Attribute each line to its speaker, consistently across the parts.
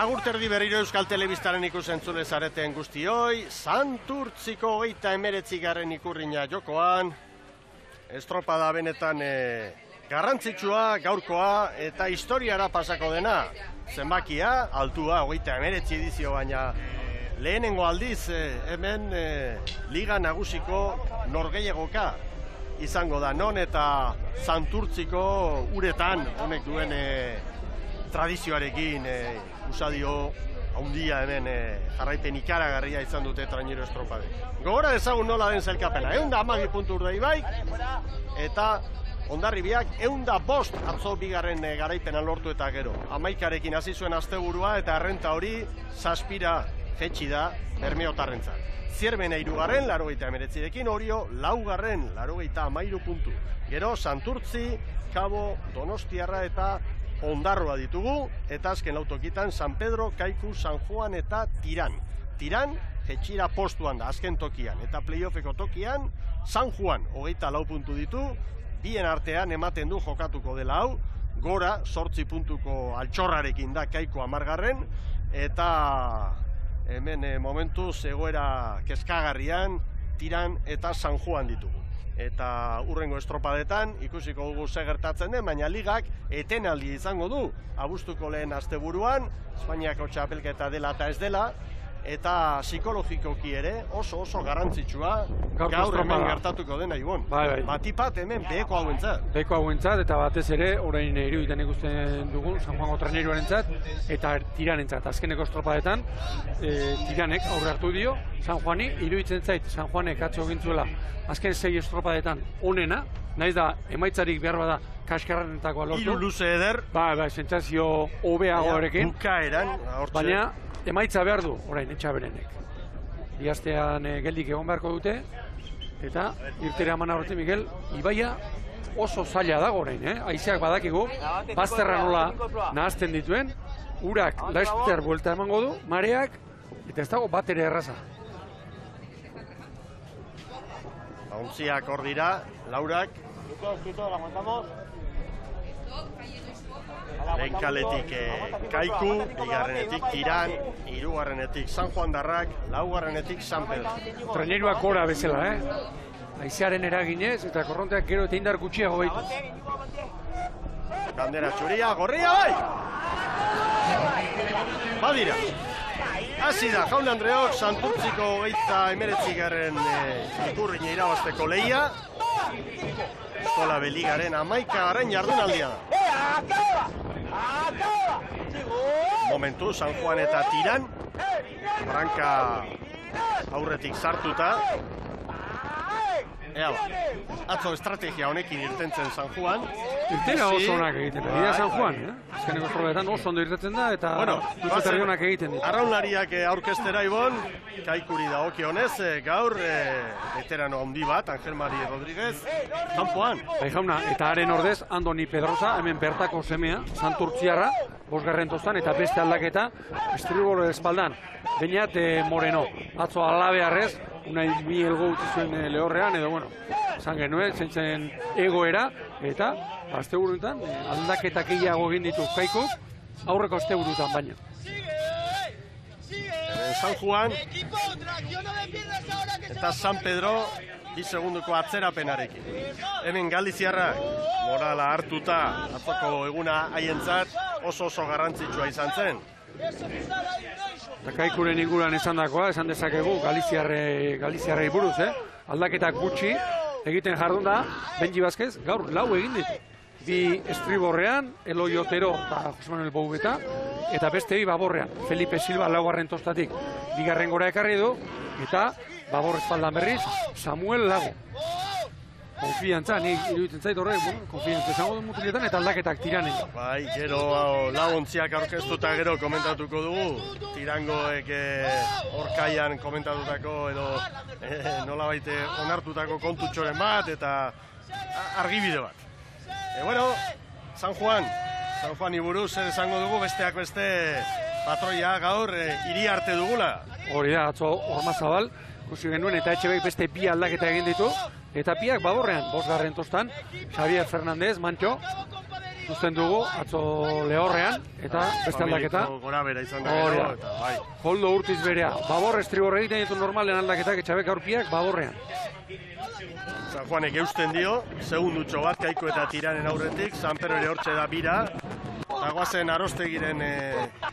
Speaker 1: Agurterdi berriro Euskal Telebistaren ikusentzule zareten guztioi, Santurtziko 39. ikurrina jokoan, estropada benetan garrantzitsua, gaurkoa eta historiara pasako dena. Zenbakia, altua, 39 edizio, baina lehenengo aldiz hemen Liga Nagusiko norgehiagoka izango da, non eta Santurtziko uretan honek duen tradizioarekin usadio haundia hemen jarraipen ikaragarria izan dute trainero estropade. Gogora dezagun nola den zelkapena, 112 puntu urdei baik, eta Hondarribiak 105 atzo bigarren garaipenan lortu eta gero. 11arekin hasi zuen asteburua eta errenta hori 7 jetxi da Bermeotarrentzat. Zierbena 3. 89ekin, Orio 4. 93 puntu. Gero Santurtzi, Kabo, Donostiarra eta Ondarroa ditugu, eta azken lautokitan San Pedro, Kaiku, San Juan eta Tiran. Tiran, jetxira postuan da, azken tokian, eta playoffeko tokian, San Juan, 24 puntu ditu, bien artean ematen du jokatuko dela hau, gora, 8 puntuko altxorrarekin da Kaiku 10. Eta hemen momentuz egoera kezkagarrian, Tiran eta San Juan ditugu. Eta urrengo estropadetan ikusiko dugu ze gertatzen den, baina ligak etenaldi izango du. Abuztuko lehen asteburuan, Espainiako txapelketa dela eta ez dela, eta psikologikoki ere oso garrantzitsua gaur hemen gertatuko dena, Ibon. Batipat hemen beheko hauentzat.
Speaker 2: Beheko hauentzat, eta batez ere, orain iruditan ikusten dugun, San Juango traineruarentzat, eta Tiranentzat. Azkeneko estropadetan, Tiranek aurre hartu dio, San Juani, iruditzen zait, San Juanek atzo gintzuela, azken 6 estropadetan onena, naiz da, emaitzarik behar bada kaskarrenetakoa lortu.
Speaker 1: Hiru luze eder.
Speaker 2: Sentsazio hobeago horrekin.
Speaker 1: Bukaeran,
Speaker 2: baina, emaitza behar du, orain, Etxaberenek. Iaztean geldik egon beharko dute, eta irtera eman aurretik, Miguel, ibaia oso zaila dago orain, Haizeak badakigu, bazterra nola nahazten dituen, urak laster buelta emango du, mareak, eta ez dago bat ere erraza.
Speaker 1: Ontziak hor dira, Laurak. Lehen kaletik Kaiku, bigarrenetik Tiran, 3. San Juan Darrak, 4. San Pedro.
Speaker 2: Traineruak gora bezala, Haizearen eraginez, eta korronteak gero eta indar gutxiago behitu.
Speaker 1: Bandera txuria, gorria bai! Badira. Hasi da, Jaun Andreok, Santurtziko 39. Ikurrina irabazteko lehia. Eskola Beligaren 11. jardunaldia da. Momentu, San Juan eta Tiran. Branka aurretik sartuta. Atzo estrategia honekin irtentzen San Juan.
Speaker 2: Irtena oso onak egiten da, San Juan, Azkeneko estropadetan oso ondo irtetzen da, eta dutzetarri onak egiten ditu.
Speaker 1: Arraunlariak aurkeztera, Ibon, Kaikuri dagokionez, gaur veterano handi bat, Angel Mari Rodríguez, kanpoan.
Speaker 2: Jauna, eta haren ordez, Andoni Pedrosa, hemen bertako semea, Santurtziarra, 5. tostan, eta beste aldaketa, estribor espaldan, Beñat Moreno, atzo alabearrez, unai bi elgo utzi zuen lehorrean, edo, esan genuen, zentzen egoera, eta asteburuetan aldaketak gehiago egin ditu Kaikuk, aurreko asteburuetan baina.
Speaker 1: San Juan eta San Pedro 2 segunduko atzerapenarekin. Hemen Galiziarrak morala hartuta atzoko eguna haientzat oso garrantzitsua izan zen.
Speaker 2: Kaikuren inguruan esan dakoa, esan dezakegu Galiziarrei buruz, aldaketak gutxi egiten jardun da, Benji Vázquez gaur 4 egin ditu. Bi estriborrean, Eloi Otero eta Jose Manuel Boubeta, eta beste bi baborrean. Felipe Silva 4. tostatik bigarren gora ekarri du, eta babor espaldan berriz, Samuel Lago. Konfiantza, nik iruditzen zait horrek, konfiantza izango du mutiletan eta aldaketak Tiranen.
Speaker 1: Bai, gero Lagontziak aurkeztuta gero komentatuko dugu, Tirangoek orkaian komentatutako edo nolabait onartutako kontutxoren bat eta argibide bat. San Juan iburuz esango dugu, besteak beste patroia gaur hiri arte dugula.
Speaker 2: Hori da, atzo Ormazabal, ikusi genuen eta Etxebek beste bi aldaketa egin ditu, eta biak baborrean, 5. tostan, Xavier Fernández, Mantxo, ikusten dugu, atzo Lehorrean, eta beste aldaketa.
Speaker 1: Gora bera izan da gero, eta bai.
Speaker 2: Koldo Urtiz berea, babor estribor egiten ditu normalen aldaketak, etxabek aurpiak baborrean.
Speaker 1: San Juanek eusten dio, segundutxo bat Kaiku eta Tiranen aurretik, Sanpero ere hortxe da bira, eta guazen Arostegiren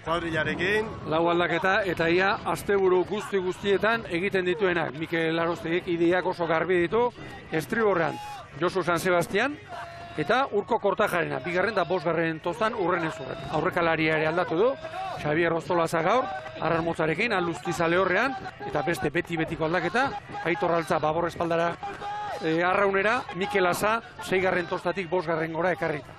Speaker 1: kuadrilarekin.
Speaker 2: Lau aldaketa, eta ia asteburu guztietan egiten dituenak. Mikel Arostegik ideak oso garbi ditu, estriborrean Josu San Sebastian, eta Urko Kortajarena, bigarren da bosgarren tozan urren ez urren. Aurrekalaria ere aldatu du, Xabier Ostolaza gaur, Arrar Motzarekin, Alustiza Lehorrean, eta beste betiko aldaketa, Aitor Altza babor espaldara Arraunera, Mikel Asa, 6garren tostatik 5garren gora ekarrita.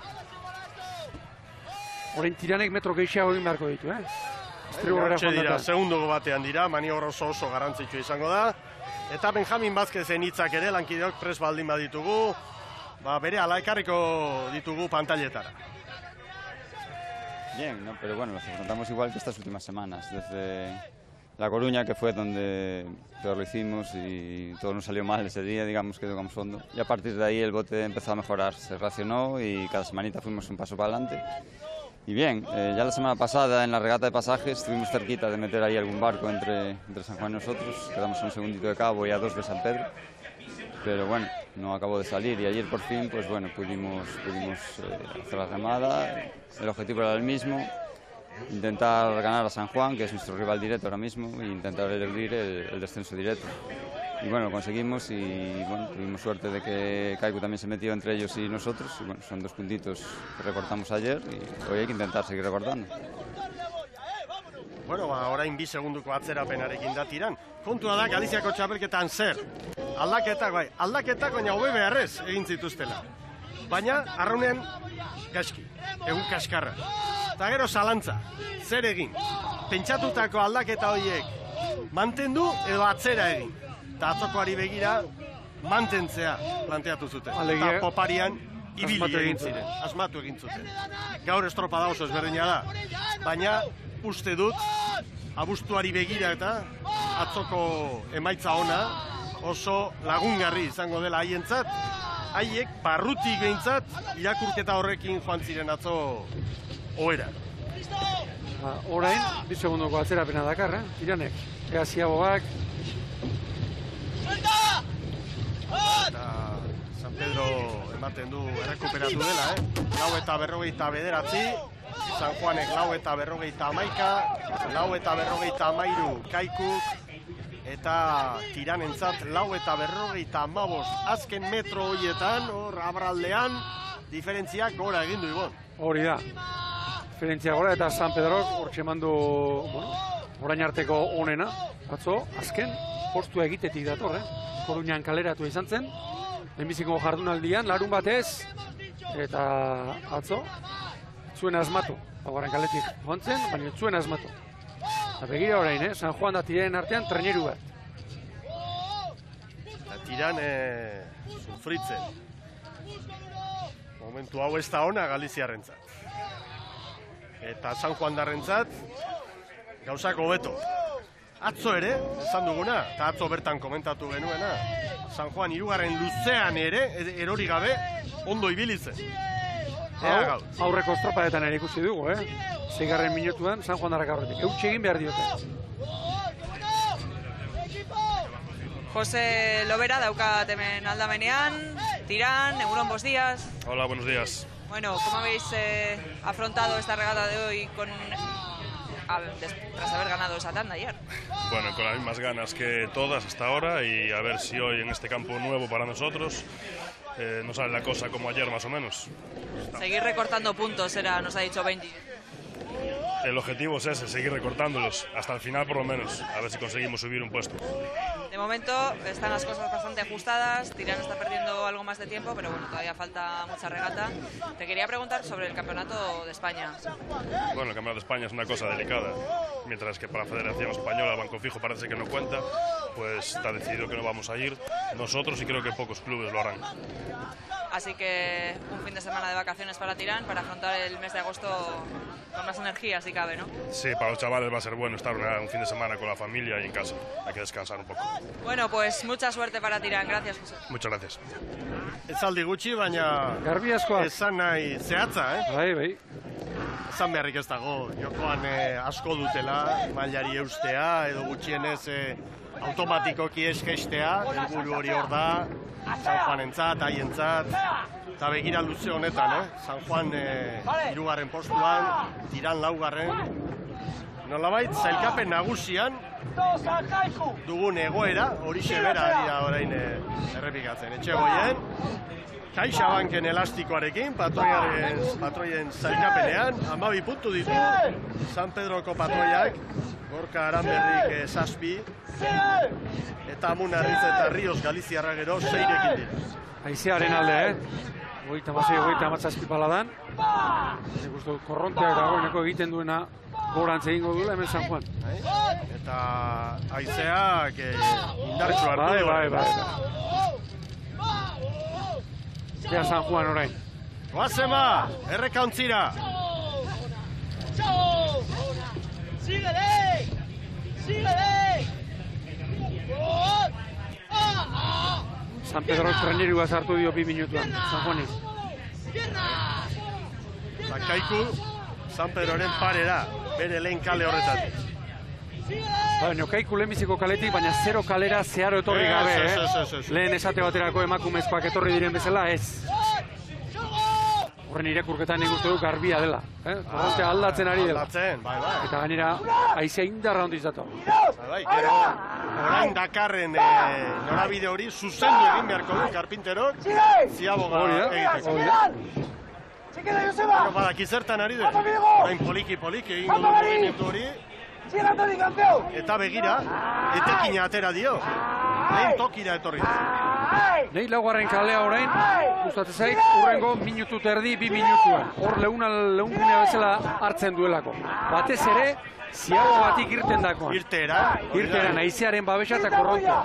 Speaker 2: Orain Tiranek metro gehiago egin beharko ditu,
Speaker 1: Hortxe dira, segunduko batean dira, maniobra oso garrantzitsua izango da. Eta Benjamin Vázquezen hitzak ere, lankideok pres baldin baditugu, bere ala ekarriko ditugu pantailetara.
Speaker 3: Bien, ¿no? Pero bueno, nos enfrentamos igual que estas últimas semanas, desde La Coruña, que fue donde peor lo hicimos y todo nos salió mal ese día, digamos que tocamos fondo. Y a partir de ahí el bote empezó a mejorar, se racionó y cada semanita fuimos un paso para adelante. Y bien, ya la semana pasada en la regata de pasajes estuvimos cerquita de meter ahí algún barco entre San Juan y nosotros, quedamos a un segundito de Cabo y a 2 de San Pedro. Pero bueno, no acabó de salir y ayer por fin pues bueno, pudimos hacer la remada. El objetivo era el mismo, intentar ganar a San Juan, que es nuestro rival directo ahora mismo, e intentar eludir el descenso directo. Y bueno, lo conseguimos y bueno, tuvimos suerte de que Kaiku también se metió entre ellos y nosotros. Y bueno, son 2 puntitos que recortamos ayer y hoy hay que intentar seguir recortando.
Speaker 1: Bueno, orain 2 segunduko atzerapenarekin da Tiran. Kontua da Galiziako txapelketan zer. Aldaketak baina hobe beharrez egin zituztela. Baina Arraunean gaizki, egun kaskarra. Eta gero zalantza, zer egin? Pentsatutako aldaketa horiek mantendu edo atzera egin. Eta atzokoari begira mantentzea planteatu zuten. Eta poparian ibili egin ziren, asmatu egin zuten. Gaur estropada oso ezberdina da, baina uste dut abuztuari begira eta atzoko emaitza ona oso lagungarri izango dela haientzat. Haiek barrutik behintzat irakurketa horrekin joan ziren atzo ohera.
Speaker 2: Orain, 2 segundoko atzerapena dakar, Tiranek. Ega Ziaboak.
Speaker 1: Eta San Pedro ematen du errekuperatu dela, 4:49, San Juanek 4:51, 4:53 Kaikuk, eta Tiranentzat 4:55. Azken metro horietan, hor abraldean, diferentziak gora egin du Ibon.
Speaker 2: Hori da. Diferentzia gora eta San Pedrok hortxe mandu, orain arteko onena, atzo, azken, postua egitetik dator, Koruñan kaleratu izan zen, lehenbiziko jardunaldian, larun batez, eta atzo, zuen asmatu, garen kaletik joan zen, baina zuen asmatu. Eta begira orain, San Juan da Tiranen artean treneru bat.
Speaker 1: Eta Tiran sufritzen. Momentu hau ez da ona Galiziarrentzat. Eta San Juan darrentzat gauzako hobeto. Atzo ere, esan duguna, eta atzo bertan komentatu genuena, San Juan 3. luzean ere, erori gabe, ondo ibili zen.
Speaker 2: Aurreko estropadetan ere ikusi dugu, 6. minutuan San Juan darrak aurretik. Eutxe egin behar diote.
Speaker 4: Jose Lobera daukat hemen aldamenean, Tiran, egunon, buenos días.
Speaker 5: Hola, buenos días.
Speaker 4: Bueno, ¿cómo habéis afrontado esta regata de hoy tras haber ganado esa tanda ayer?
Speaker 5: Bueno, con las mismas ganas que todas hasta ahora y a ver si hoy en este campo nuevo para nosotros nos sale la cosa como ayer más o menos.
Speaker 4: Seguir recortando puntos, nos ha dicho Benji.
Speaker 5: El objetivo es ese, seguir recortándolos hasta el final por lo menos, a ver si conseguimos subir un puesto.
Speaker 4: De momento están las cosas bastante ajustadas, Tirán está perdiendo algo más de tiempo, pero bueno, todavía falta mucha regata. Te quería preguntar sobre el Campeonato de España.
Speaker 5: Bueno, el Campeonato de España es una cosa delicada, mientras que para la Federación Española Banco Fijo parece que no cuenta. pues está decidido que no vamos a ir nosotros y creo que pocos clubes lo harán.
Speaker 4: Así que un fin de semana de vacaciones para Tirán para afrontar el mes de agosto con más energía, si cabe, ¿no?
Speaker 5: Sí, para los chavales va a ser bueno estar un fin de semana con la familia y en casa. Hay que descansar un poco.
Speaker 4: Bueno, pues mucha suerte para Tirán. Gracias, José.
Speaker 5: Muchas gracias.
Speaker 1: Esaldi gutxi, baina
Speaker 2: Garbi askoa.
Speaker 1: esan nahi zehatza,
Speaker 2: Bai.
Speaker 1: Esan beharrik ez dago, jokoan asko dutela, mailari eustea, edo gutxienez automatikoki eskeistea, helburu hori hor da, San Juanentzat, haientzat, eta begira luze honetan, San Juan 3. postuan, Tirán 4. Nolabait, zailkapen nagusian dugun egoera, horixe bera ari da orain errepikatzen. Etxegoien, CaixaBanken elastikoarekin, patroien zailkapenean, 12 puntu ditu, San Pedroko patroiak, Gorka Aranberrik 7, eta Munarriz eta Rios Galiziarra gero 6rekin dira.
Speaker 2: Aizearen alde, 36-37 paladan. Nik uste dut korronteak dagoeneko egiten duena gorantz egingo duela hemen San Juan.
Speaker 1: Eta aizeak indartsu hartu du.
Speaker 2: Bai. Ea San Juan orain.
Speaker 1: Goazema, errekantzira.
Speaker 2: San Pedro trenerua sartu dio 2 minutuan, San Juani.
Speaker 1: Kaiku, San Pedroren parera, bere lehen kale horretatik.
Speaker 2: Baina, Kaiku lehenbiziko kaletik, baina 0 kalera zeharo etorri gabe, Lehen esate baterako emakumezkoak etorri diren bezala, ez. Horren irakurketan nik uste du garbia dela, Korrontea aldatzen ari dela.
Speaker 1: Aldatzen, bai.
Speaker 2: Eta gainera, aizea indarra hondiz dato.
Speaker 1: Bai, gero, orain dakarren norabide hori zuzendu egin beharko du Karpinterok, Ziaboga egiteko. Pero badaki zertan ari den, orain poliki egingo du mugimendu hori, eta begira, etekina atera dio, lehen tokira etorri.
Speaker 2: Nei 4. kalea orain, gustatzen zait, urrengo minutu terdi 2 minutuan. Hor leungunea bezala hartzen duelako. Batez ere, Ziago batik irten dakoan. Irteran, aizearen babesa eta korrontea.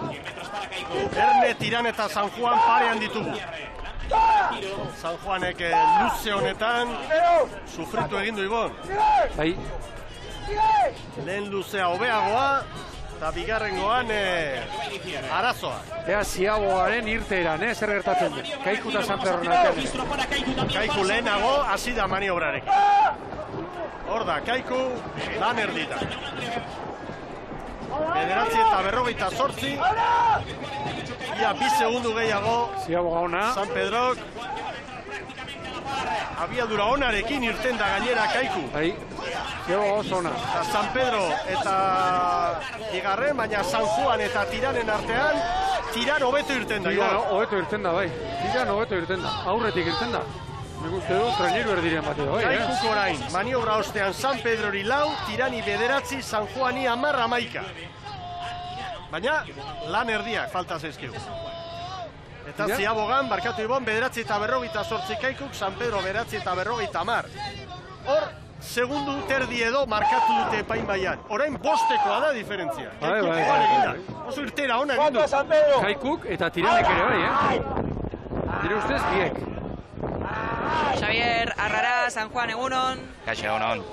Speaker 1: Erne, Tirán eta San Juan parean ditugu. San Juanek luze honetan sufritu egin du Ibon.
Speaker 2: Bai.
Speaker 1: Lehen luzea hobeagoa, eta bigarrengoan arazoa.
Speaker 2: Ea Ziagoaren irteeran, zer gertatzen du. Kaiku eta San Pedro natean.
Speaker 1: Kaiku lehenago hasi da maniobrarekin. Hor da, Kaiku lan erdita. 9:48. Ia 2 segundu gehiago.
Speaker 2: Ziagoga ona.
Speaker 1: San Pedrok abiadura onarekin irten da gainera Kaiku.
Speaker 2: Bai, Ziagoga oso ona.
Speaker 1: San Pedro eta bigarren, baina San Juan eta Tiranen artean, Tirán hobeto irten da.
Speaker 2: Tirán hobeto irten da, bai. Tirán hobeto irten da. Aurretik irten da. Nik uste du, traineru erdiren bateo, bai.
Speaker 1: Kaikuk orain, maniobra ostean San Pedrori 4, Tirani 9, San Juani 10-11. Baina, lan erdiak falta zaizkigu. Eta Ziabogan, barkatu Ibon, 9:48 Kaikuk, San Pedro 9:50. Hor, segundu terdi edo markatu dute epaimaian. Orain bostekoa da diferentzia.
Speaker 2: Bai.
Speaker 1: Oso irtera ona egin du.
Speaker 2: Kaikuk eta Tiranek ere bai, Nire ustez, biek.
Speaker 4: Xavier Arrara, San Juan egunon.
Speaker 6: Kaixo egunon.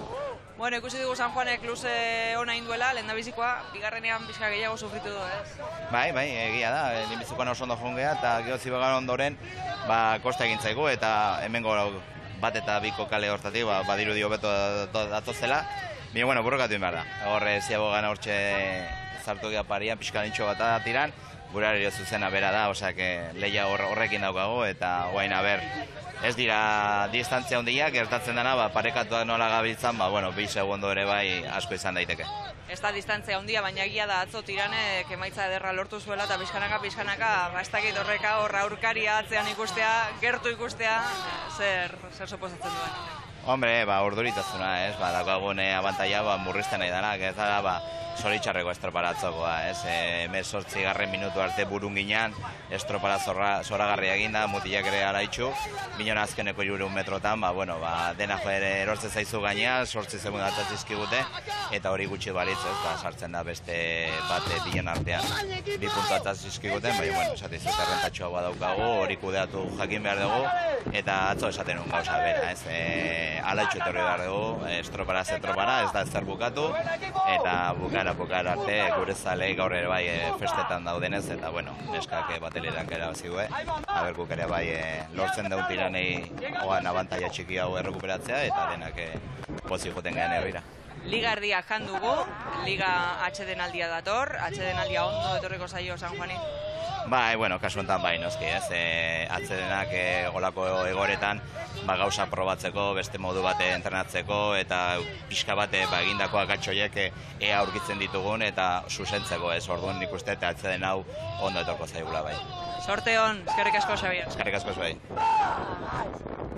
Speaker 4: Bueno, ikusi dugu San Juanek luze ona induela, lehendabizikoa, bigarrenean pixka gehiago sufritu du, ez?
Speaker 6: Bai, egia da, lehendabizikoan oso ondo joan geha, eta gero Ziabogan ondoren, kosta egin zaigu, eta hemengo bat eta biko kale hortatik, badiru dio beto datozela. Bine, bueno, burrokatu behar da. Horre Ziabogan hortxe zartu geha parian, pixka nintxo bat da Tiran, gure zuzena bera da, osea, lehia horrekin daukago, eta guain aber, ez dira distantzia hondiak, gertatzen dena, parekatuak nola gabiltzan, 2 segundo ere bai asko izan daiteke.
Speaker 4: Ez da distantzia hondia, baina egia da atzo Tiranek emaitza ederra lortu zuela, eta pixkanaka, ez dakit horreka hor aurkaria atzean ikustea, gertu ikustea, zer suposatzen duen.
Speaker 6: Hombre, urduritasuna, ez, daukagun abantaia murrizten nahi denak, ez da, zoritxarreko estroparatzokoa, ez? 18. minutu arte burun ginean, estropara zoragarria eginda, mutilak ere araitxu, bineon azkeneko 3 metrotan, dena erortze zaizu gainea, 8 segundu atzizkigute, eta hori gutxi balitz, ez? Sartzen da beste bate bilen artean. 2 puntu atzizkiguten, esate izut errentatxoa badaukagu, hori kudeatu jakin behar dugu, eta atzo esaten un gauza bera, ez? Alaitxu etorri behar dugu, estropara zentropara, ez da ezer bukatu, eta bukara arte gure zalei gaur ere bai festetan daudenez, eta neskak batelerak erabazigue, guk ere bai lortzen daun tiranei oan abantaia txiki hau errekuperatzea, eta denak pozik joten gehan errira.
Speaker 4: Liga erdiak jan dugu, Liga atsedenaldia dator, atsedenaldia ondo etorriko zaio San Juani?
Speaker 6: Kasu enten bai, noski, ez? Atsedenak olako egoretan gauza probatzeko, beste modu bate entrenatzeko, eta pixka bate egindako akatxoiek ea aurkitzen ditugun, eta zuzentzeko, ez? Orduan nik uste, eta atseden hau ondo etorko zaigula bai.
Speaker 4: Sorte hon, eskerrik asko, Xabier.
Speaker 6: Eskerrik asko, bai.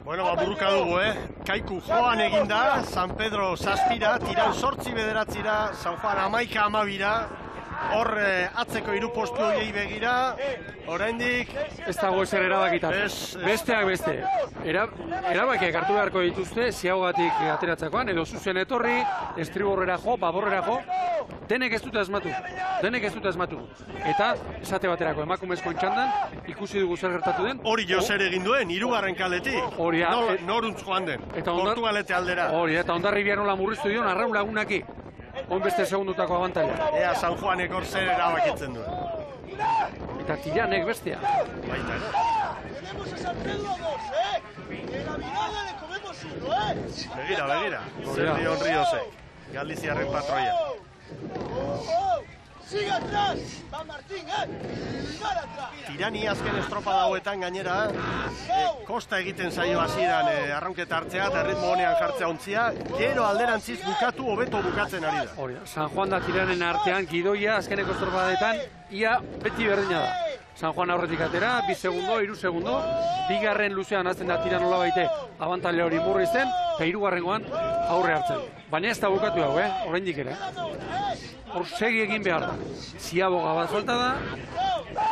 Speaker 1: Burruka dugu, Kaiku joan eginda, San Pedro 7, Tiran 8-9, San Juan 11-12, hor atzeko 3 postu horiei begira, oraindik
Speaker 2: ez dago ezer erabakitan. Besteak beste. Erabakiak hartu beharko dituzte, ziagogatik ateratzakoan, edo zuzen etorri, estriborrera jo, baborrera jo, denek ez dute asmatu. Eta, esate baterako, emakumezkoen txandan, ikusi dugu zer gertatu den.
Speaker 1: Hori jo zer egin duen, 3. kaletik. Noruntz joan den, Portugalete aldera.
Speaker 2: Hori, eta Hondarribia nola murriztu dion, Arraun Lagunaki. Beste segundutako abantaila.
Speaker 1: Ea San Juanek hor zer erabakitzen duen.
Speaker 2: Eta Tiranek bestea.
Speaker 1: Baita, Begira. Zer dion Riosek, Galiziarren patroia.
Speaker 7: Sigue atrás, va Martín, para atrás.
Speaker 1: Tirani azken estropa dauetan gainera, kosta egiten zaio hasieran arraunketa hartzea eta ritmo honean jartzea ontzia, gero alderantziz bukatu hobeto bukatzen ari da.
Speaker 2: Hori, San Juan da Tiranen artean gidoia azkeneko estropadetan ia beti berdina da. San Juan aurretik atera, 2 segundo, 3 segundo, bigarren luzean azten da Tiran nola baite abantaile hori murrizten, eta 3. aurre hartzen. Baina ez da bukatu hau, oraindik ere. Hor segi egin behar da. Ziaboga bat falta da,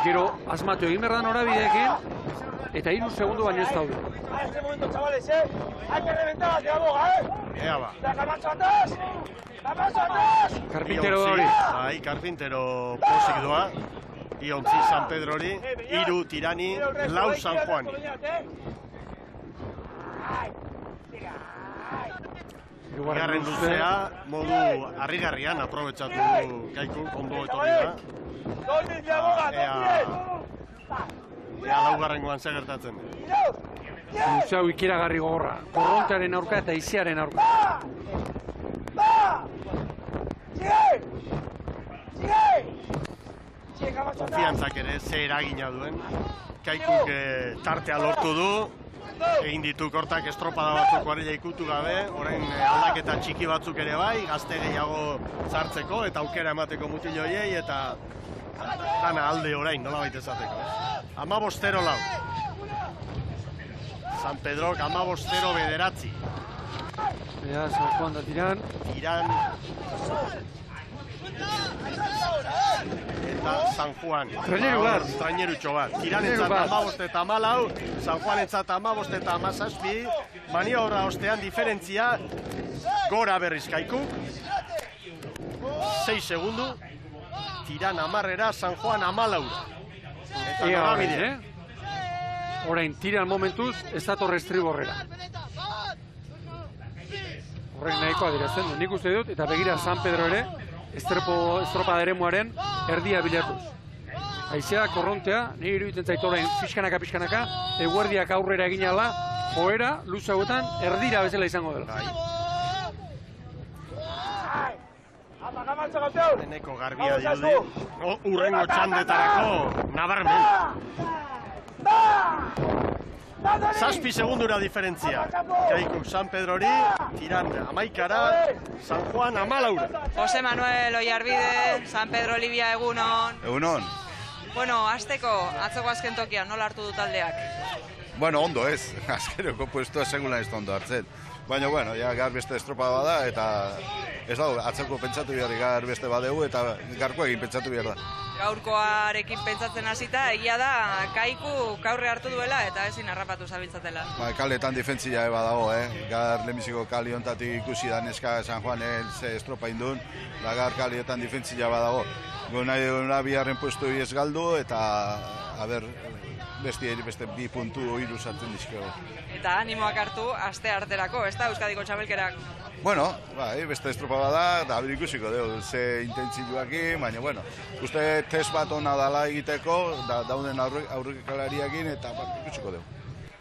Speaker 2: gero asmatu egin behar da norabideekin, eta 3 segundo baino ez daude.
Speaker 7: A este momento, chavales, hay que reventar a Ziaboga,
Speaker 1: Ea ba.
Speaker 7: La marcha atrás, la marcha atrás.
Speaker 2: Karpintero hori.
Speaker 1: Bai, Karpintero posik doa. Iontzi San Pedro hori, 3 Tirani, 4 San Juani. Bigarren luzea, modu harrigarrian aprobetxatu du Kaiku, ondo etorri da. Ea 4. zer gertatzen.
Speaker 2: Luzea ikeragarri gogorra, korrontearen aurka eta iziaren aurka.
Speaker 1: Konfiantzak ere ze eragina duen. Kaikuk tartea lortu du, egin ditu kortak estropada batzuk barila ikutu gabe, orain aldaketa txiki batzuk ere bai, gazte gehiago zartzeko eta aukera emateko mutil horiei eta dana alde orain, nola baita esateko. 15-4. San Pedrok 15-9.
Speaker 2: Ea, San Juan da Tiran.
Speaker 1: Eta San Juan. Trainerutxo bat. Tiranentzat 15-14, San Juanentzat 15-17, maniobra ostean diferentzia, gora berriz Kaiku. 6 segundu, Tiran 10, San Juan 14. Eta norabidea.
Speaker 2: Orain, Tiran momentuz, ez dator estriborrera. Horrek nahikoa dirazten du, nik uste dut, eta begira San Pedro ere, estropa eremuaren erdia bilatuz. Haizea, korrontea, nire iruditzen zaitu orain pixkanaka, eguerdiak aurrera egin ala, joera, luz hauetan, erdira bezala izango dela.
Speaker 1: Eneko garbia dirudi, urrengo txandetarako nabarmen. 7 segundura diferentzia. Kaikuk San Pedrori, Tiran 11, San Juan 14.
Speaker 4: Jose Manuel Oiarbide, San Pedro Olivia, egunon.
Speaker 8: Egunon.
Speaker 4: Bueno, hasteko, atzoko azken tokian, nola hartu du taldeak?
Speaker 8: Bueno, ondo ez. Azkeneko puestua segula ez ondo hartzen. baina, bueno, ja gar beste estropada da, eta ez dago, atzeko pentsatu behar gar beste badeu, eta garko egin pentsatu behar da.
Speaker 4: Gaurkoarekin pentsatzen hasita, egia da, Kaiku kaurre hartu duela eta ezin harrapatu zabiltzatela.
Speaker 8: Kaletan difentzia eba dago, gar lehenbiziko kali ontatik ikusi da neska San Juanen ze estropa indun, da gar kalietan difentzia badago. Gona biharren puestu ez galdu, eta, beste 2 puntu hiru sartzen dizkego.
Speaker 4: Eta animoak hartu, aste arterako, ez da, Euskadiko txapelkerak?
Speaker 8: Bueno, beste estropa bada, da ikusiko dugu, ze intentsibuakin, baina, bueno, uste test bat ona dala egiteko, dauden aurrekalariakin, eta ikusiko dugu.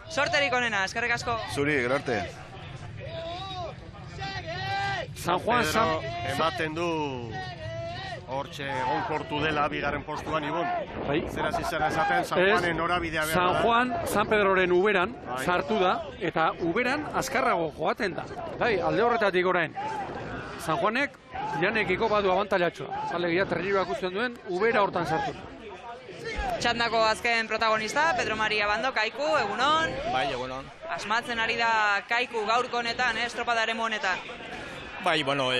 Speaker 4: Sorterik onena, eskerrik asko.
Speaker 8: Zuri, gero arte.
Speaker 2: San Juan,
Speaker 1: ematen du hortxe egonkortu dela bigarren postuan, Ibon. Zera zizera esaten, San Juanen norabidea behar da.
Speaker 2: San Juan, San Pedroren Uberan sartu da, eta Uberan azkarrago joaten da. Alde horretatik orain. San Juanek janekiko badu abantailatxoa. Zalegia terriroak usten duen, Ubera hortan sartu.
Speaker 4: Txandako azken protagonista, Pedro Maria Bando, Kaiku, egunon.
Speaker 9: Bai, egunon.
Speaker 4: Asmatzen ari da Kaiku gaurko honetan, estropadaren honetan.
Speaker 9: Bai, bueno,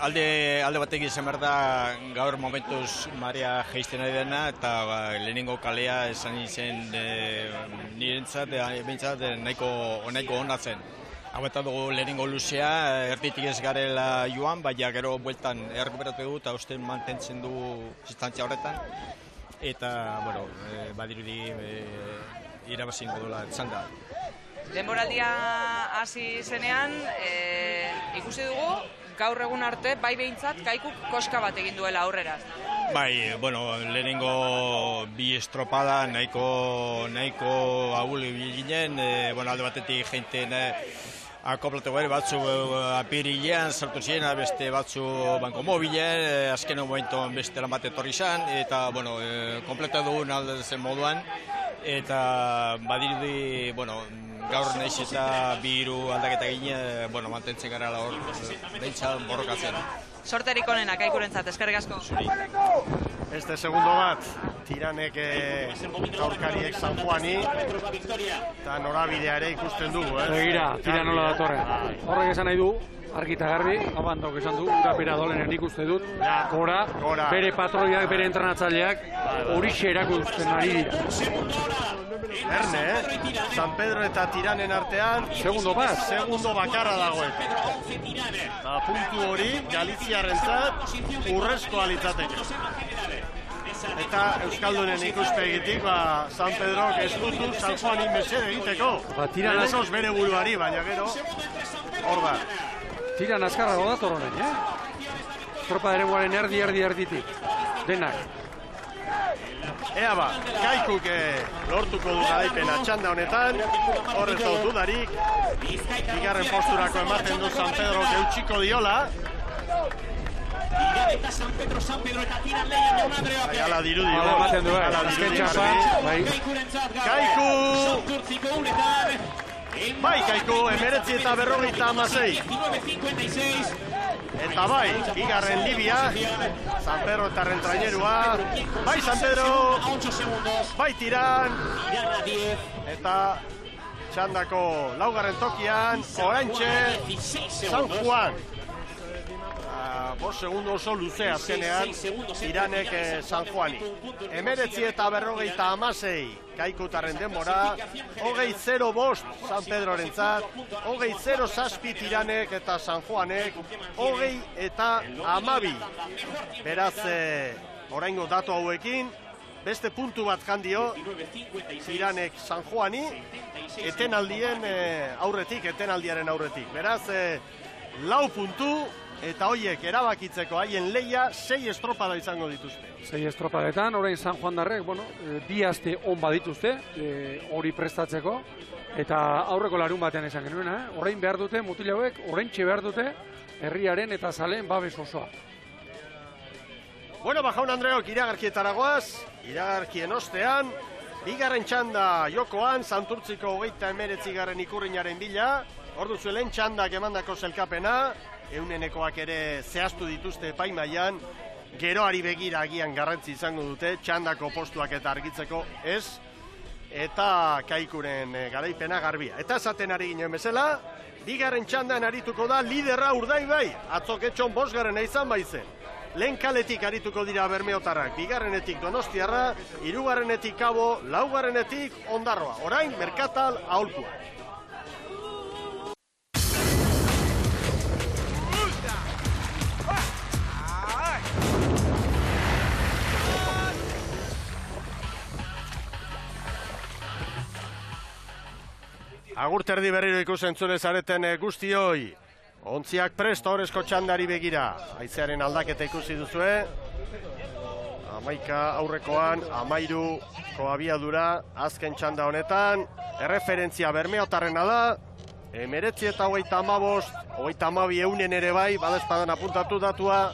Speaker 9: alde batek izan behar da gaur momentuz Maria jeisten ari dena, eta lehenengo kalea esan izen nirentzat, bintzat nahiko ona zen. Hau eta dugu lehenengo luzea, erditik ez garela joan, baina gero bueltan errecuperatu dugu eta uste mantentzen du distantzia horretan. Eta, bueno, badirudi irabazingo dola txanda.
Speaker 4: Denboraldia hasi zenean, ikusi dugu, gaur egun arte, bai behintzat, Kaikuk koska bat egin duela aurrera.
Speaker 9: Bai, bueno, lehenengo bi estropada nahiko ahul ginen, bueno, alde batetik jeinten akoplatu gari batzu apirilean sartu ziren, beste batzu banko mobilen, azken momentuan beste lan bat etorri izan, eta, bueno, kompleta dugun alde zen moduan, eta badirudi, bueno, gaur nahiz eta biru aldaketa gine, bueno, mantentzen gara hor, behintzat borrokatzen.
Speaker 4: Sorterik onena, Kaikurentzat, eskerrik asko.
Speaker 1: Este segundo bat, tiranek aurkariek San Juani, eta norabidea ere ikusten dugu,
Speaker 2: Begira, tira nola datorren. Horrek esan nahi du, argi eta garbi, Abandok esan du, urapera dolenen ikuste dut, gora, bere patroiak, bere entrenatzaileak, horixe erakusten ari dira.
Speaker 1: Erne, San Pedro eta Tiranen artean, segundo bakarra dagoen. Eta puntu hori, Galiziarrentzat, urrezkoa litzateke. Eta Euskaldunen ikuspegitik, San Pedrok ez dutu San Juani mesede egiteko. Lehenengoz bere buruari, baina gero, hor da.
Speaker 2: Tiran azkarrago dator honen, Tropa eremuaren erditik, denak.
Speaker 1: Ea ba, Kaikuk lortuko du garaipena txanda honetan, horrez dut dudarik, bigarren posturako ematen du San Pedro eutxiko diola. Ala dirudi, Kaiku! Bai, Kaiku, 19:56. Eta bai, bigarren Libia, San Pedro eta rentrainerua, bai San Pedro, bai Tiran, eta txandako laugarren tokian, oraintxe, San Juan. 5 segundo oso luzea azkenean, Tiranek San Juani. 19:56, Kaikutaren denbora, 20:05 San Pedrorentzat, 20:07 Tiranek eta San Juanek, 20:12. Beraz, oraingo datu hauekin, beste puntu bat jandio, Tiranek San Juani, etenaldiaren aurretik. Beraz, 4 puntu, eta hoiek erabakitzeko haien leia 6 estropada izango dituzte.
Speaker 2: 6 estropadetan, orain San Juan darrek, bi aste on badituzte, hori prestatzeko, eta aurreko larun batean esan genuena, orain behar dute, mutil hauek, oraintxe behar dute, herriaren eta zaleen babes osoa.
Speaker 1: Bueno, Jaun Andreok, iragarkietaragoaz, iragarkien ostean, bigarren txanda jokoan, Santurtziko 39. ikurrinaren bila, orduzu lehen txandak emandako zelkapena, eunenekoak ere zehaztu dituzte epaimailan, geroari begira agian garrantzi izango dute, txandako postuak eta argitzeko ez, eta Kaikuren garaipena garbia. Eta esaten ari ginen bezala, bigarren txandan arituko da liderra Urdaibai, atzo Getxon 5. izan baizen. Lehen kaletik arituko dira bermeotarrak, bigarrenetik Donostiarra, hirugarrenetik Kabo, laugarrenetik Ondarroa. Orain, Merkatal aholkua. Agurterdi berriro ikusentzule zareten guztioi. Ontziak prest horrezko txandari begira. Haizearen aldaketa ikusi duzue. 11 aurrekoan, 13ko abiadura azken txanda honetan. Erreferentzia bermeotarrena da. 19 eta 35, 32 eunen ere bai, badespadan apuntatu datua.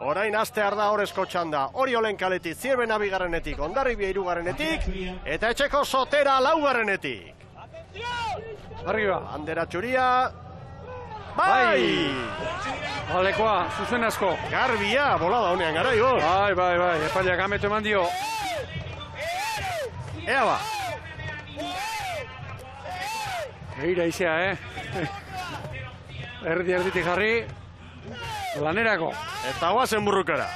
Speaker 1: Orain astear da horrezko txanda. Oriolen kaletik, Zierbena bigarrenetik, Hondarribia hirugarrenetik, eta Etxeko Sotera laugarrenetik.
Speaker 2: Arriba.
Speaker 1: Bandera txuria. Bai!
Speaker 2: Alekoa, zuzen asko.
Speaker 1: Garbia, bolada honean gara, jo.
Speaker 2: Bai, epaileak ametu eman dio.
Speaker 1: Ea ba.
Speaker 2: Eira izea, Erditik jarri. Lanerako.
Speaker 1: Eta guazen burrukara.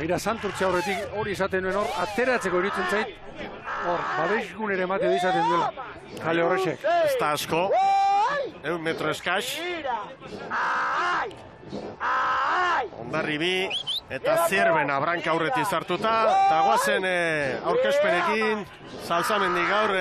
Speaker 2: Eira Santurtzi aurretik hori izaten duen hor, ateratzeko iritzen zait. Hor, babeskun ere emate izaten duela. Kale horrexek.
Speaker 1: Ez da asko. 100 metro eskaz. Hondarribi eta Zierbena branka aurretik zartuta. Eta guazen aurkezpenekin, Salsamendi gaur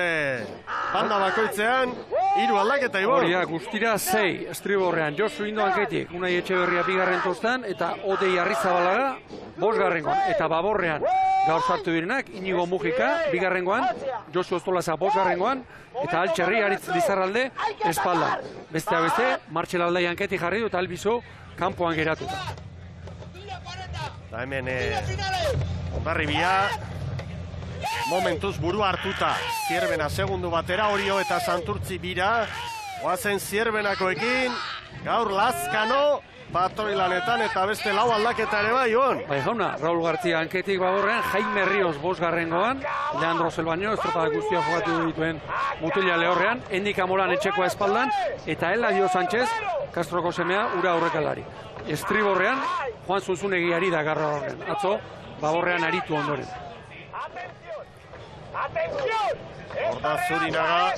Speaker 1: banda bakoitzean, 3 aldaketa ibor.
Speaker 2: Horiak, guztira 6 estriborrean. Josu Indo Anketik, Unai Etxeberria bigarren tostan, eta Odei Arrizabalaga 5. Eta Baborrean gaur sartu direnak, Inigo Mujika bigarrengoan, Josu Ostolaza 5. Eta Altxerri Aritz Lizarralde espalda. Beste beste, Martxel Aldai Anketik jarri du eta Albizu kanpoan geratuta.
Speaker 1: Eta hemen Hondarribia momentuz buru hartuta. Zierbena segundu batera, Orio eta Santurtzi bira. Oazen Zierbenakoekin, gaur Lazkano, patroi lanetan eta beste 4 aldaketa ere bai, Ion.
Speaker 2: Bai jauna, Raul Gartzia Anketik Baborrean, Jaime Ríos 5. Leandro Selbaño, estropada guztia jogatu dituen Mutila Lehorrean, Endika Moran etxekoa espaldan, eta Eladio Sánchez, Kastroko semea, ura aurrekalari. Estriborrean, Juan Zuzunegiari da garra horren. Atzo, Baborrean aritu ondoren.
Speaker 1: Horda Zurinaga.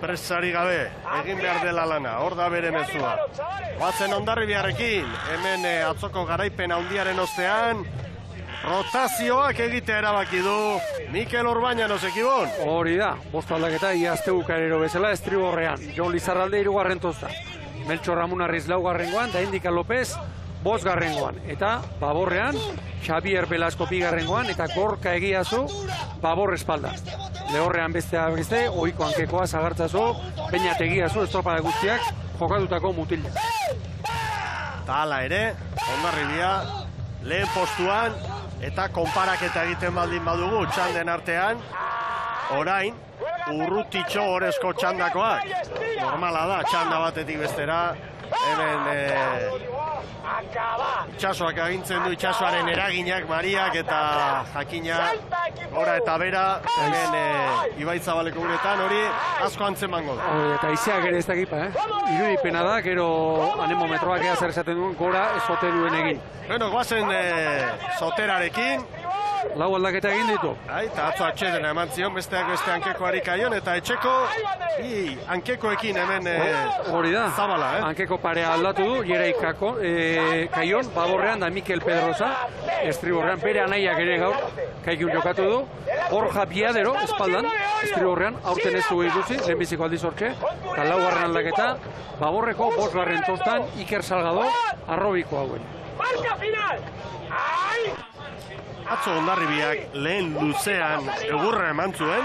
Speaker 1: Presari gabe, egin behar dela lana, hor da bere mezua. Oazen Hondarribiarekin, hemen atzoko garaipen handiaren ostean, rotazioak egitea erabaki du Mikel Orbañanos ekibon.
Speaker 2: Hori da, 5 aldaketa ia azte bukaerero bezala Estriborrean. Jon Lizarralde 3. tosta. Meltxor Ramunarriz 4. da Endika López 5. Eta Baborrean, Xavier Velasco 2. eta Gorka Egiazu Babor espalda. Lehorrean beste, ohiko Ankekoa Zagartzazu, Beñat Egiazu, estropada guztiak jokatutako Mutila.
Speaker 1: Eta hala ere, Hondarribia lehen postuan eta konparaketa egiten baldin badugu txanden artean, orain Urrutitxo orezko txandakoak. Normala da, txanda batetik bestera, hemen itxasoak agintzen du, itxasoaren eraginak, Mariak eta jakina ora eta bera, hemen Ibaitzabaleko uretan hori asko antzemango da.
Speaker 2: Eta izeak ere ez dakipa, irudipena da, gero anemometroak ea zer esaten duen gora ez ote duen egin.
Speaker 1: Bueno, guazen Soterarekin.
Speaker 2: 4 aldaketa egin ditu.
Speaker 1: Eta atzo atxedena eman zion, besteak beste Ankekoari kaion, eta etxeko Ankekoekin hemen
Speaker 2: hori da,
Speaker 1: Zabala,
Speaker 2: Ankeko parea aldatu du, Jerai kaion, Baborrean da Mikel Pedrosa, Estriborrean, bere anaiak ere gaur, kaikun jokatu du, Borja Biadero, espaldan, Estriborrean, aurten ez du ikusi, lehenbiziko aldiz hortxe, eta 4. aldaketa, Baborreko 5. tostan, Iker Salgado, Arrobiko hauen.
Speaker 7: Marka final!
Speaker 1: Atzo Hondarribiak lehen luzean egurra eman zuen,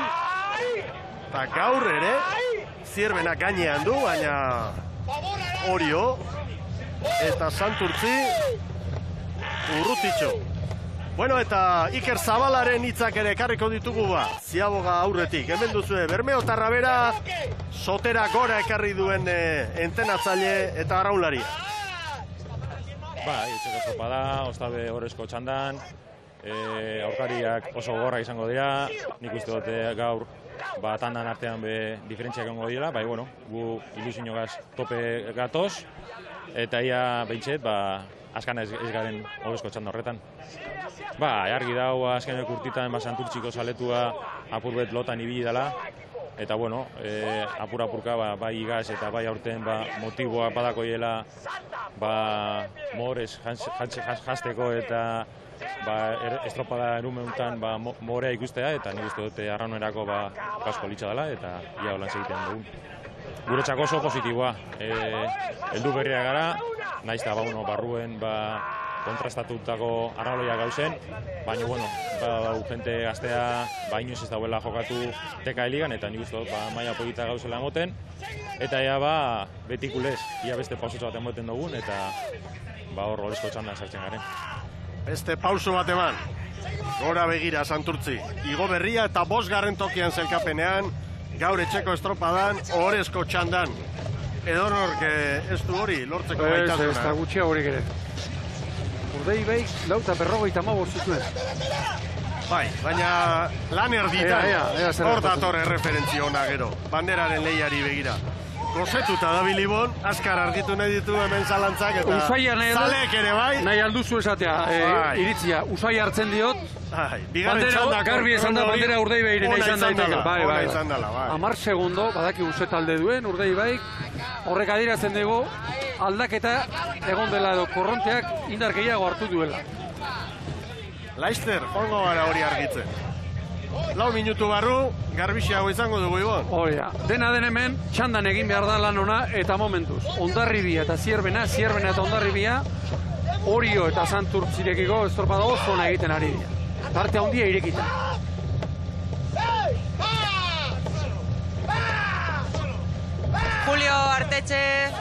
Speaker 1: eta gaur ere Zierbenak gainean du, baina Orio eta Santurtzi Urrutitxo. Bueno, eta Iker Zabalaren hitzak ere ekarriko ditugu Ziaboga aurretik. Hemen duzue, Bermeotarra bera, Sotera gora ekarri duen entenatzaile eta arraunlaria.
Speaker 10: Bai, etxeko estropada, Ostabe horrezko txandan, aurkariak oso gogorrak izango dira, nik uste dut gaur tandan artean diferentziak egongo dira, bai, bueno, gu ilusiñogaz tope gatoz, eta ia behintzet, azkana ez garen hobezko txanda horretan. Argi dau, azkenek urtitan Santurtziko zaletua apurbet lotan ibili dela, eta bueno, apur-apurka bai igaz eta bai aurten motiboa badakoiela morez jazteko eta estropada erumeuntan morea ikustea, eta nik uste dute arraunerako asko litza dela, eta ia holan segiten dugu. Guretzako oso positiboa, heldu berria gara, naiz eta barruen kontrastatutako arrauloia gauzen, baina, bueno, jente gaztea inoiz ez dauela jokatu TK Ligan, eta nik uste dut maila polita gauzela emoten, eta ia betikulez, ia beste pausotxo bat emoten dugun, eta hor horrezko txandan sartzen garen.
Speaker 1: Beste pauso bat eman, gora begira Santurtzi, igo berria eta 5. tokian zelkapenean, gaur etxeko estropadan, ohorezko txandan. Edonork ez du hori lortzeko gaitasuna.
Speaker 2: Ez da gutxia hori gere. Urdei Baik 4:55 zituen.
Speaker 1: Bai, baina lan erditan, hor dator erreferentzia ona gero, banderaren lehiari begira. Gozetuta da Bilibon, azkar argitu nahi ditu hemen zalantzak, eta zaleek ere bai.
Speaker 2: Nahi alduzu esatea, iritzia, Usai hartzen diot, garbi esan da bandera Urdei Bairen izan daiteke. Bai. 10 segundo, badaki ze talde duen Urdei Baik, horrek adierazten dugu, aldaketa egon dela edo korronteak indar gehiago hartu duela.
Speaker 1: Laizter, joango gara hori argitzen. 4 minutu barru, garbixiago izango dugu Ibon.
Speaker 2: Hori da, dena den hemen, txandan egin behar da lan ona eta momentuz. Hondarribia eta Zierbena eta Hondarribia, Orio eta Santurtzirekiko estropada oso ona egiten ari dira. Tarte handia irekita.
Speaker 4: Julio Artetxe,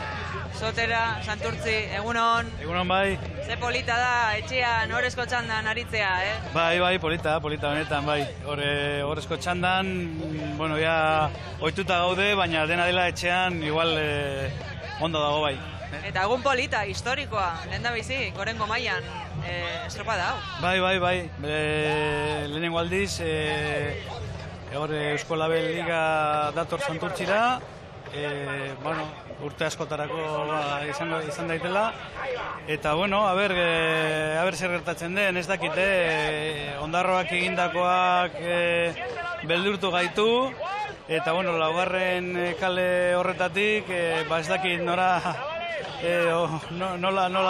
Speaker 4: Sotera, Santurtzi, egunon.
Speaker 11: Egunon bai.
Speaker 4: Ze polita da, etxean horrezko txandan aritzea,
Speaker 11: Bai, polita honetan, bai. Horrezko txandan, bueno, ja, ohituta gaude, baina dena dela etxean, igual, ondo dago bai.
Speaker 4: Eta egun polita, historikoa, lehen da bizi, Gorengo mailan, estropada hau.
Speaker 11: Bai. Lehenengo aldiz, Eusko Label Liga dator Santurtzira, bueno, urte askotarako izan daitela, eta bueno, a ber zer gertatzen den, ez dakite, ondarroak egindakoak beldurtu gaitu, eta bueno, 2. kale horretatik, ez dakit nola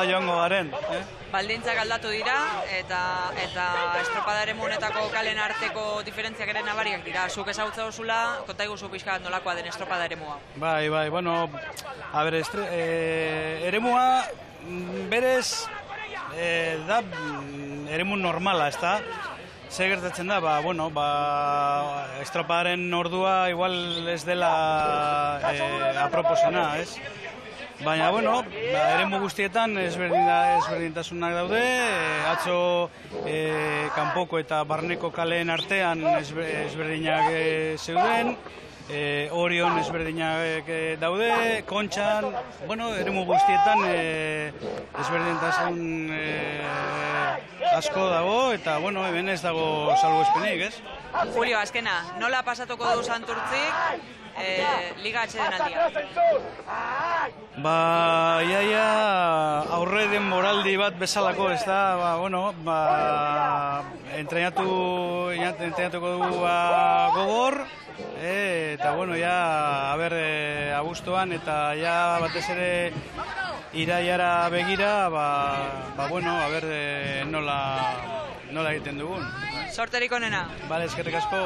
Speaker 11: joango garen.
Speaker 4: Baldintzak aldatu dira, eta estropadaren monetako kalen arteko diferentziak ere nabariak dira. Zuk ezagutza duzula, konta iguzu pixka nolakoa den estropada eremua.
Speaker 11: Bai, bueno, a ber, eremua berez da eremu normala, ez da? Zer gertatzen da, estropadaren ordua igual ez dela aproposena, ez? Baina, bueno, eremu guztietan ezberdintasunak daude, atzo kanpoko eta barneko kaleen artean ezberdinak zeuden, Orion ezberdinak daude, Kontxan, bueno, eremu guztietan ezberdintasun asko dago, eta, bueno, hemen ez dago salbuespenik, ez?
Speaker 4: Julio, azkena, nola pasatuko du Santurtzik Liga atxeden aldia?
Speaker 11: Iaia aurre den moraldi bat bezalako, ez da, entrenatuko dugu gogor, eta, bueno, ja, abuztuan, eta ja batez ere iraiara begira, nola egiten dugun.
Speaker 4: Sorterik onena.
Speaker 11: Bale, eskerrik asko.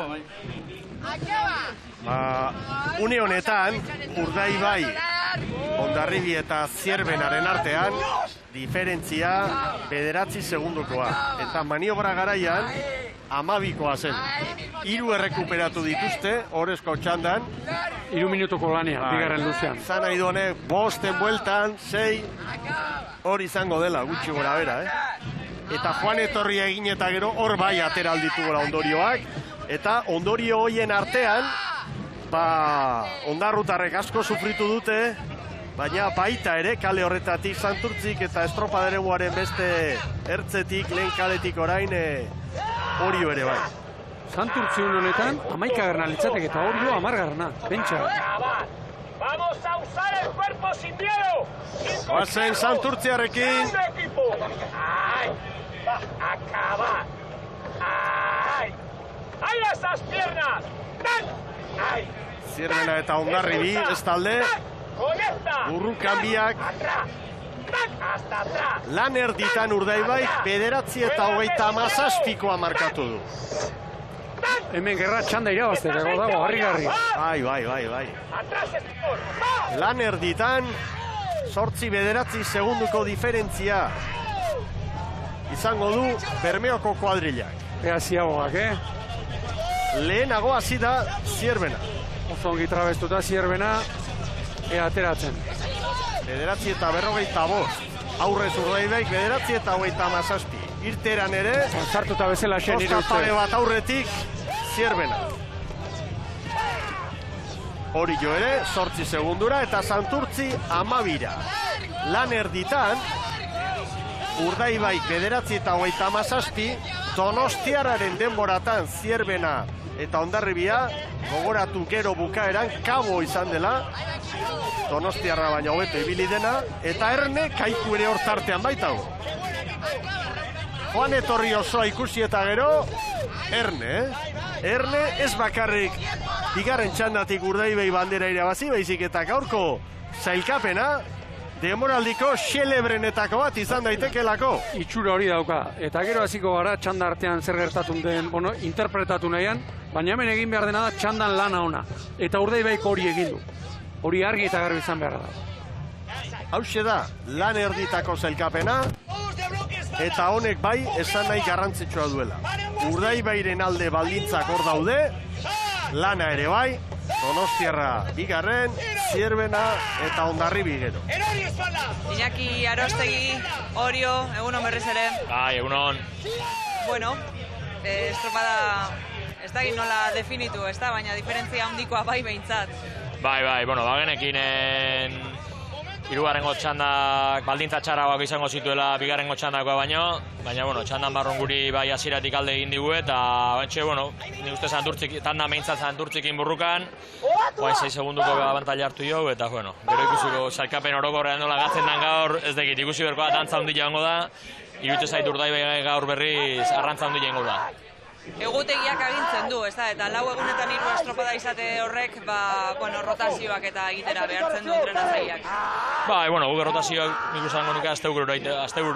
Speaker 1: Une honetan, Urdaibai, Hondarribi eta Zierbenaren artean, diferentzia 9 segundokoa. Eta maniobra garaian, 12koa zen. 3 errekuperatu dituzte, horrezko txandan.
Speaker 2: 3 minutuko lanean, bigarren luzean.
Speaker 1: Zan nahi duene, 5 bueltan, 6, hor izango dela, gutxi gora bera, Eta joan etorria egin eta gero, hor bai atera alditugula ondorioak. Eta ondorio hoien artean, ondarrutarrek asko sufritu dute, baina baita ere kale horretatik Santurtzik eta estropadereguaren beste ertzetik, lehen kaletik orain Orio ere bai.
Speaker 2: Santurtzi honetan 11garrena litzateke eta Orio 10garrena, pentsa.
Speaker 12: Vamos a usar el cuerpo sin miedo.
Speaker 1: Bazen Santurtziarekin.
Speaker 12: ¡Ay! ¡Acaba! ¡Ay! ¡Ay, esas piernas! ¡Ay!
Speaker 1: Zierbena eta Hondarribi, ez talde. Urrukan biak. Lan erditan Urdaibaik 9 eta 37 markatu du.
Speaker 2: Hemen gerra txanda irabazteko dago, harri-garri.
Speaker 1: Bai. Lan erditan 8-9 segunduko diferentzia izango du Bermeoko kuadrilak.
Speaker 2: Ea ziagoak,
Speaker 1: Lehenago hasi da Zierbena.
Speaker 2: Oso ongi trabestuta Zierbena, ea ateratzen.
Speaker 1: 9 eta 45. Aurrez Urdaibaik 9 eta 37. Irteran ere,
Speaker 2: sartuta bezala xen nire
Speaker 1: uste. Pare bat aurretik, Zierbena. Orio ere, 8 segundura eta Santurtzi 12. Lan erditan, Urdaibaik 9 eta 37, Donostiarraren denboratan Zierbena eta Hondarribia, gogoratu gero bukaeran, kabo izan dela, Donostiarra baina hobeto ibili dena, eta Erne Kaiku ere hortartean baitago. Joan etorri osoa ikusi eta gero, Erne ez bakarrik bigarren txandatik Urdaibai bandera irabazi, baizik eta gaurko sailkapena, demoraldiko xelebrenetako bat izan daitekelako.
Speaker 2: Itxura hori dauka, eta gero hasiko gara txanda artean zer gertatun den, interpretatu nahian, baina hemen egin behar dena da txandan lana ona, eta Urdaibaiko hori egin du. Hori argi eta garbi izan behar da.
Speaker 1: Hauxe da, lan erditako sailkapena, eta honek bai esan nahi garrantzitsua duela. Urdaibairen alde baldintzak hor daude, lana ere bai, Donostiarra bigarren, Zierbena eta Hondarribi gero.
Speaker 4: Iñaki Arostegi, Orio, egunon berriz ere.
Speaker 13: Bai, egunon.
Speaker 4: Bueno, estropada ez da nola definitu, ez da, baina diferentzia handikoa bai behintzat.
Speaker 13: Bai, bueno, bagenekinen hirugarrengo txandak baldintza txarragoak izango zituela bigarrengo txandakoa baino, baina, bueno, txandan barron guri bai hasieratik alde egin digu eta, bantxe, bueno, ni uste tanda meintzat Santurtzikin burrukan, guain 6 segunduko abantaila hartu jo, eta, bueno, gero ikusiko sailkapen orokorrean nola gatzen dan gaur, ez dekit, ikusi berkoa dantza hundi joango da, iruditzen zait Urdaibai gaur berriz arrantza hundi joango da.
Speaker 4: Egutegiak agintzen du, ez da, eta 4 egunetan 3 estropada izate horrek, rotazioak eta egitera behartzen du entrenatzaileak.
Speaker 13: Bai, bueno, gube rotazioak ikusango nuke astebururo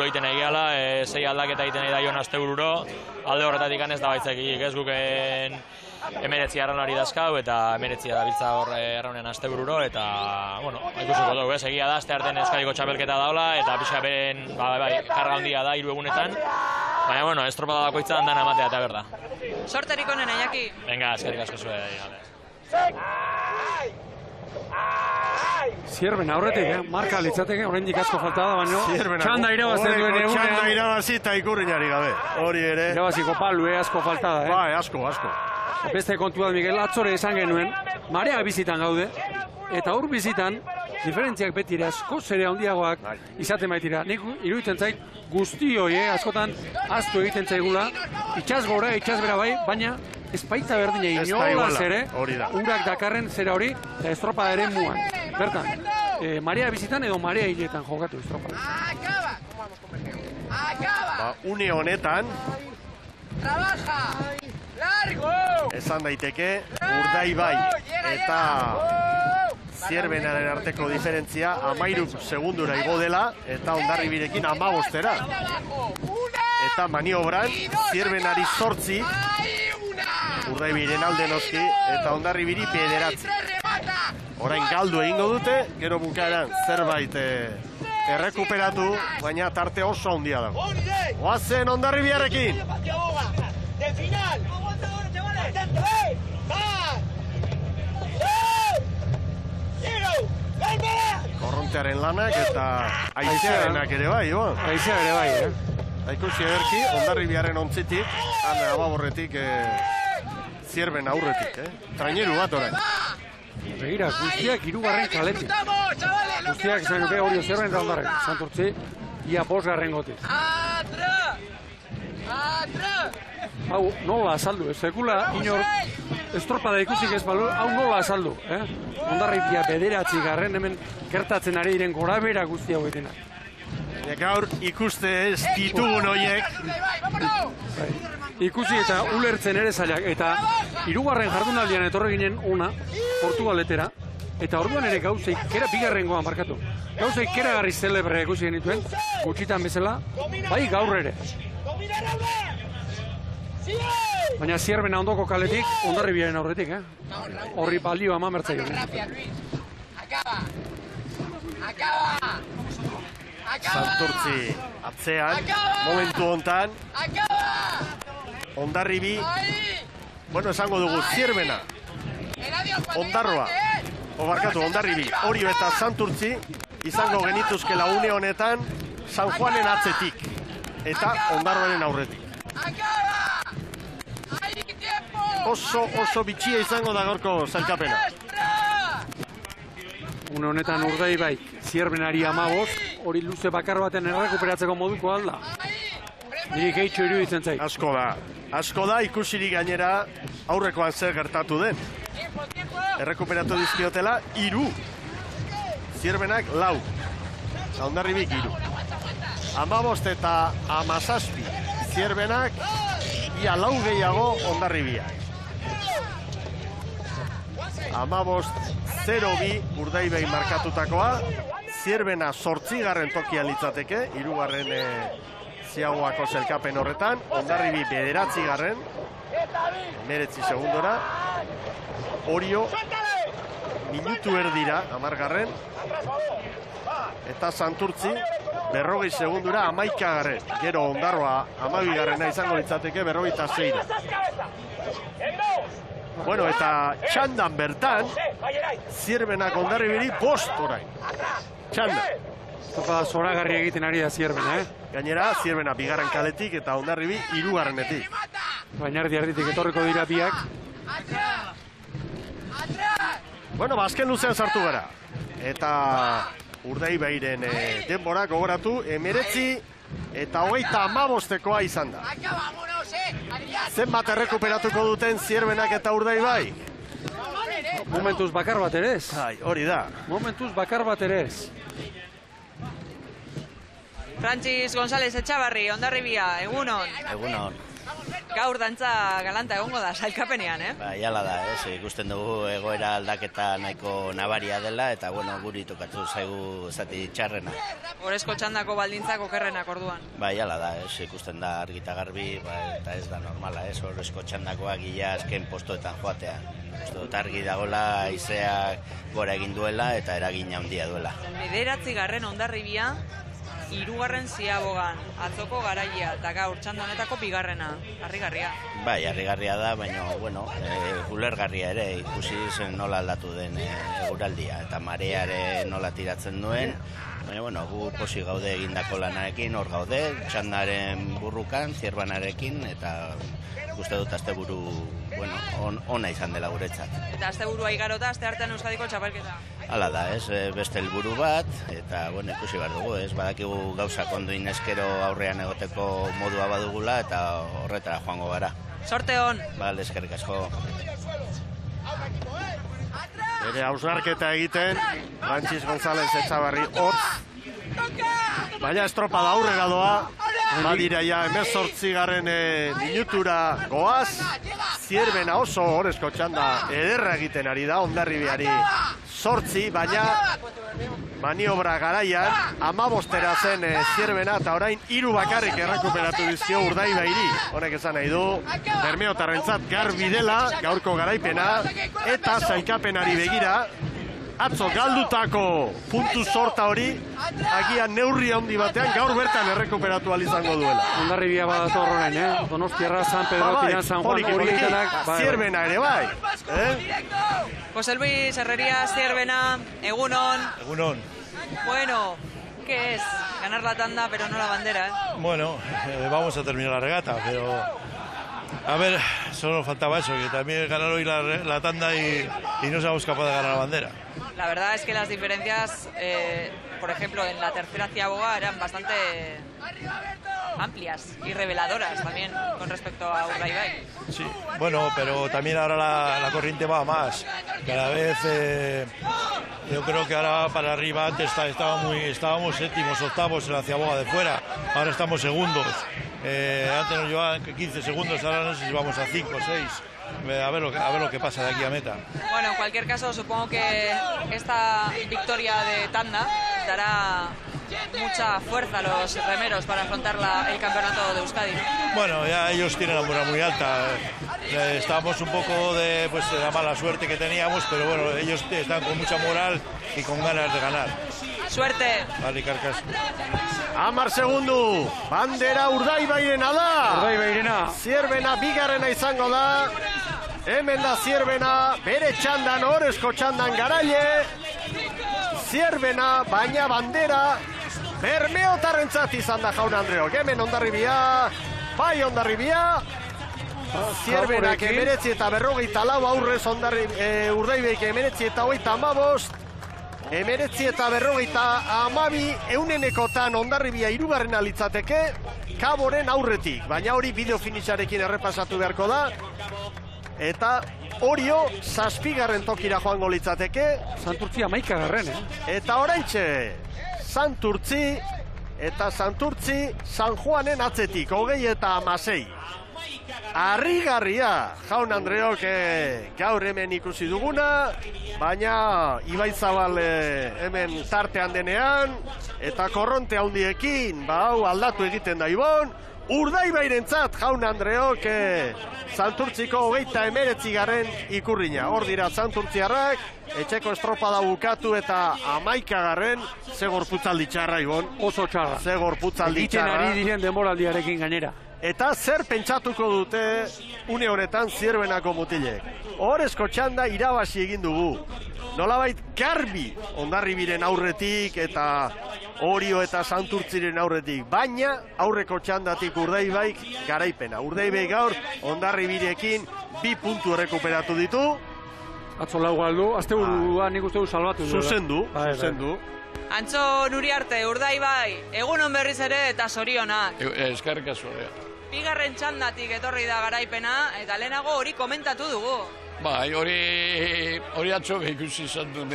Speaker 13: egiten egiala, 6 aldaketa egiten nahi da joan astebururo, alde horretatik ez da baitzakik, ez guken 19 arraunari dazkau eta 19 dabiltza hor arraunen astebururo, eta, bueno, ikusiko dugu, egia da, aste artean Euskadiko txapelketa daula, eta pixka beren, karga handia da 3 egunetan, baina, bueno, estropada bakoitzan dana ematea eta berda.
Speaker 4: Sorterik onen, Iñaki.
Speaker 13: Venga, eskerrik asko zure.
Speaker 2: Zierbena aurretik, marka litzateke, oraindik asko falta da, baina txanda irabazten duen egunean.
Speaker 1: Txanda irabazi eta ikurriñari gabe, hori ere.
Speaker 2: Irabaziko palu, asko falta da,
Speaker 1: Bai, asko.
Speaker 2: Beste kontu da, Miguel, atzore esan genuen, marea bizitan gaude, eta hor bizitan, diferentziak betire asko zere handiagoak izaten baitira. Nik iruditzen zait guztioi, askotan aztu egiten zaigula, itxaz gora, itxaz bera bai, baina ez baita berdina inolaz ere, urak dakarren zera hori, eta estropada ere muan. Bertan, marea bizitan edo marea hiletan jokatu estropada.
Speaker 1: Une honetan, esan daiteke, Urdaibai eta Zierbenaren arteko diferentzia 13 segundura igo dela eta Hondarribirekin 15-era. Eta maniobran Zierbenari 8, Urdaibiren alde noski, eta Hondarribiri 9. Orain galdu egingo dute, gero bukaeran zerbait errekuperatu, baina tarte oso handia dago. Oazen Hondarribiarekin!
Speaker 12: ¡Del final!
Speaker 1: Korrontearen lanak eta aizearenak ere bai, Iban?
Speaker 2: Aizea ere bai,
Speaker 1: Ikusi ederki, Hondarribiaren ontzitik, ababorretik, Zierben aurretik, traineru bat orain.
Speaker 2: Begira, guztiak 3. kaletik. Guztiak izan nuke hori zerren eta ondarren. Santurtzi, ia 5. gotik. Hau, nola azaldu, sekula inor estropada ikusik ez balu, hau nola azaldu, Ondarribia 9. hemen gertatzen ari diren gorabera guzti hau etenak.
Speaker 1: Gaur ikuste ez ditugun horiek.
Speaker 2: Ikusi eta ulertzen ere zailak, eta 3. jardunaldian etorri ginen ona, Portugaletera, eta orduan ere gauzeik, kera 2. markatu. Gauzeik keragarri zelebre ikusi genituen, gutxitan bezala, bai gaur ere. Baina Zierbena ondoko kaletik, Hondarribiaren aurretik, horri balio ama mertzaio.
Speaker 1: Santurtzi atzean, momentu hontan, Hondarribi, bueno, esango dugu Zierbena, Ondarroa, Hondarribi, Orio eta Santurtzi, izango genituzkela une honetan, San Juanen atzetik, eta Ondarroaren aurretik. Oso bitxia izango da gaurko sailkapena.
Speaker 2: Une honetan Urdaibaik Zierbenari 15, hori luze bakar baten errekuperatzeko moduko alda. Niri gehitxo iruditzen zait.
Speaker 1: Asko da ikusirik gainera aurrekoan zer gertatu den. Errekuperatu dizkiotela 3. Zierbenak 4. Hondarribik 3. 15 eta 17. Zierbenak ia 4 gehiago Hondarribiak. 15-0-2 Urdaibai markatutakoa. Zierbena 8. tokia litzateke, 3. ziagoako zelkapen horretan. Hondarribi 9. 9 segundora. Orio minutu erdira 10. Eta Santurtzi 40 segundura 11. Gero Ondarroa 12. izango litzateke 46. Bueno, eta txandan bertan, Zierbenak Hondarribiri 5 orain. Txanda.
Speaker 2: Topa zoragarri egiten ari da Zierbena,
Speaker 1: Gainera, Zierbena 2. kaletik eta Hondarribi 3.
Speaker 2: Baina erditik etorriko dira biak.
Speaker 1: Bueno, azken luzean sartu gara. Eta Urdaibairen denbora gogoratu, 19 eta 15 izan da. Zenbat errekuperatuko duten Zierbenak eta Urdaibai?
Speaker 2: Momentuz bakar bat ere ez.
Speaker 1: Hori da.
Speaker 2: Momentuz bakar bat ere ez.
Speaker 4: Francis González Etxabarri, Hondarribia, egunon.
Speaker 14: Egunon.
Speaker 4: Gaur dantza galanta egongo da, sailkapenean,
Speaker 14: Jala da, ikusten dugu egoera aldaketa nahiko nabaria dela, eta guri tokatu zaigu zati txarrena.
Speaker 4: Horezko txandako baldintzak okerrenak orduan.
Speaker 14: Jala da, ikusten da argita garbi, eta ez da normala, horezko txandakoak gila azken postoetan joatean. Uste argi dagoela, haizeak gora egin duela eta eragin handia duela.
Speaker 4: 9. Hondarribia, 3. ziabogan, atzoko garaia, eta gaur txanda honetako 2. Harrigarria.
Speaker 14: Bai, harrigarria da, baina, ulergarria ere, ikusi zen nola aldatu den eguraldia, eta mareare nola tiratzen duen, baina, gu posi gaude egindako lanarekin, hor gaude, txandaren burrukan, Zierbanarekin, eta uste dut asteburu, ona izan dela guretzat.
Speaker 4: Eta asteburua igarota, aste artean Euskadiko txapelketa.
Speaker 14: Hala da, beste helburu bat, eta, ikusi behar dugu, badakigu gauzak ondo inezkero aurrean egoteko modua badugula, eta horretara joango gara.
Speaker 4: Sorte hon!
Speaker 14: Bale, eskerrik asko.
Speaker 1: Bere hausnarketa egiten, Francis González Etxabarri hotz. Baina estropada aurrera doa, badira ja 18. minutura goaz. Zierbena oso horrezko txanda ederra egiten ari da, Hondarribiari 8, baina maniobra garaian 15 zen Zierbena, eta orain 3 bakarrik errekuperatu dizkio Urdaibairi. Honek esan nahi du, bermeotarrentzat garbi dela, gaurko garaipena, eta sailkapenari begira, atzo galdutako puntu sorta hori, agian neurri handi batean gaur bertan errekuperatu izango duela.
Speaker 2: Hondarribia badator orain, Donostiarra, San Pedro, Tiran, San Juan, horietanak.
Speaker 1: Zierbena ere bai.
Speaker 4: José Luis Herrería, Zierbena, egunon.
Speaker 15: Egunon.
Speaker 4: Bueno, ¿qué es? Ganar la tanda, pero no la bandera,
Speaker 15: Bueno, vamos a terminar la regata, pero... A ver, solo faltaba eso, que también ganar hoy la tanda y y no seamos capaces de ganar la bandera.
Speaker 4: La verdad es que las diferencias, por ejemplo, en la tercera ciaboga eran bastante amplias y reveladoras también con respecto a Urdaibai.
Speaker 15: Sí, bueno, pero también ahora la corriente va más. Cada vez, yo creo que ahora para arriba antes estábamos séptimos, octavos en la ciaboga de fuera, ahora estamos segundos. Antes nos llevaban 15 segundos, ahora no sé si vamos a 5 o 6. A ver lo que pasa de aquí a meta.
Speaker 4: Bueno, en cualquier caso, supongo que esta victoria de tanda dará mucha fuerza a los remeros para afrontar el campeonato de Euskadi, ¿no?
Speaker 15: Bueno, ya ellos tienen la moral muy alta. Estábamos un poco de la mala suerte que teníamos, pero bueno, ellos están con mucha moral y con ganas de ganar.
Speaker 4: Suerte!
Speaker 15: Vale, Karkas.
Speaker 1: 10 segundu, bandera Urdaibairena da.
Speaker 2: Urdaibairena.
Speaker 1: Zierbena bigarrena izango da. Hemen da Zierbena, bere txandan, orezko txandan garaile. Zierbena, baina bandera Bermeotarrentzat izan da Jaun Andreok. Hemen Hondarribia, bai Hondarribia. Zierbenak 19:40 aurrez Urdaibaik 19:35. 19:52 eunenekotan Hondarribia hirugarrena litzateke Kaboren aurretik, baina hori bideo finitxarekin errepasatu beharko da. Eta Orio 7. tokira joango litzateke.
Speaker 2: Santurtzi 11.
Speaker 1: Eta oraintxe Santurtzi eta Santurtzi San Juanen atzetik 20:16. Harrigarria, Jaun Andreok gaur hemen ikusi duguna, baina Ibaizabal hemen tartean denean, eta korronte handiekin, hau aldatu egiten da Ibon. Urdaibairentzat, Jaun Andreok, Santurtziko 29. ikurrina. Hor dira Santurtziarrak, etxeko estropada bukatu eta 11. ze gorputzaldi txarra, Ibon.
Speaker 2: Oso txarra.
Speaker 1: Ze gorputzaldi txarra.
Speaker 2: Egiten ari diren denboraldiarekin gainera.
Speaker 1: Eta zer pentsatuko dute une honetan Zierbenako mutilek. Horezko txanda irabazi egin dugu. Nolabait garbi Hondarribiren aurretik eta Orio eta Santurtziren aurretik. Baina aurreko txandatik Urdaibaik garaipena. Urdaibaik gaur Hondarribirekin 2 puntu errekuperatu ditu.
Speaker 2: Atzo lau galdu, asteburuan nik uste du salbatu du.
Speaker 1: Zuzendu.
Speaker 4: Antxo Nuriarte, Urdaibai, egunon berriz ere eta zorionak.
Speaker 16: Eskerrik asko.
Speaker 4: Bigarren txandatik etorri da garaipena, eta lehenago hori komentatu dugu.
Speaker 16: Bai, hori atzo ikusi izan duen,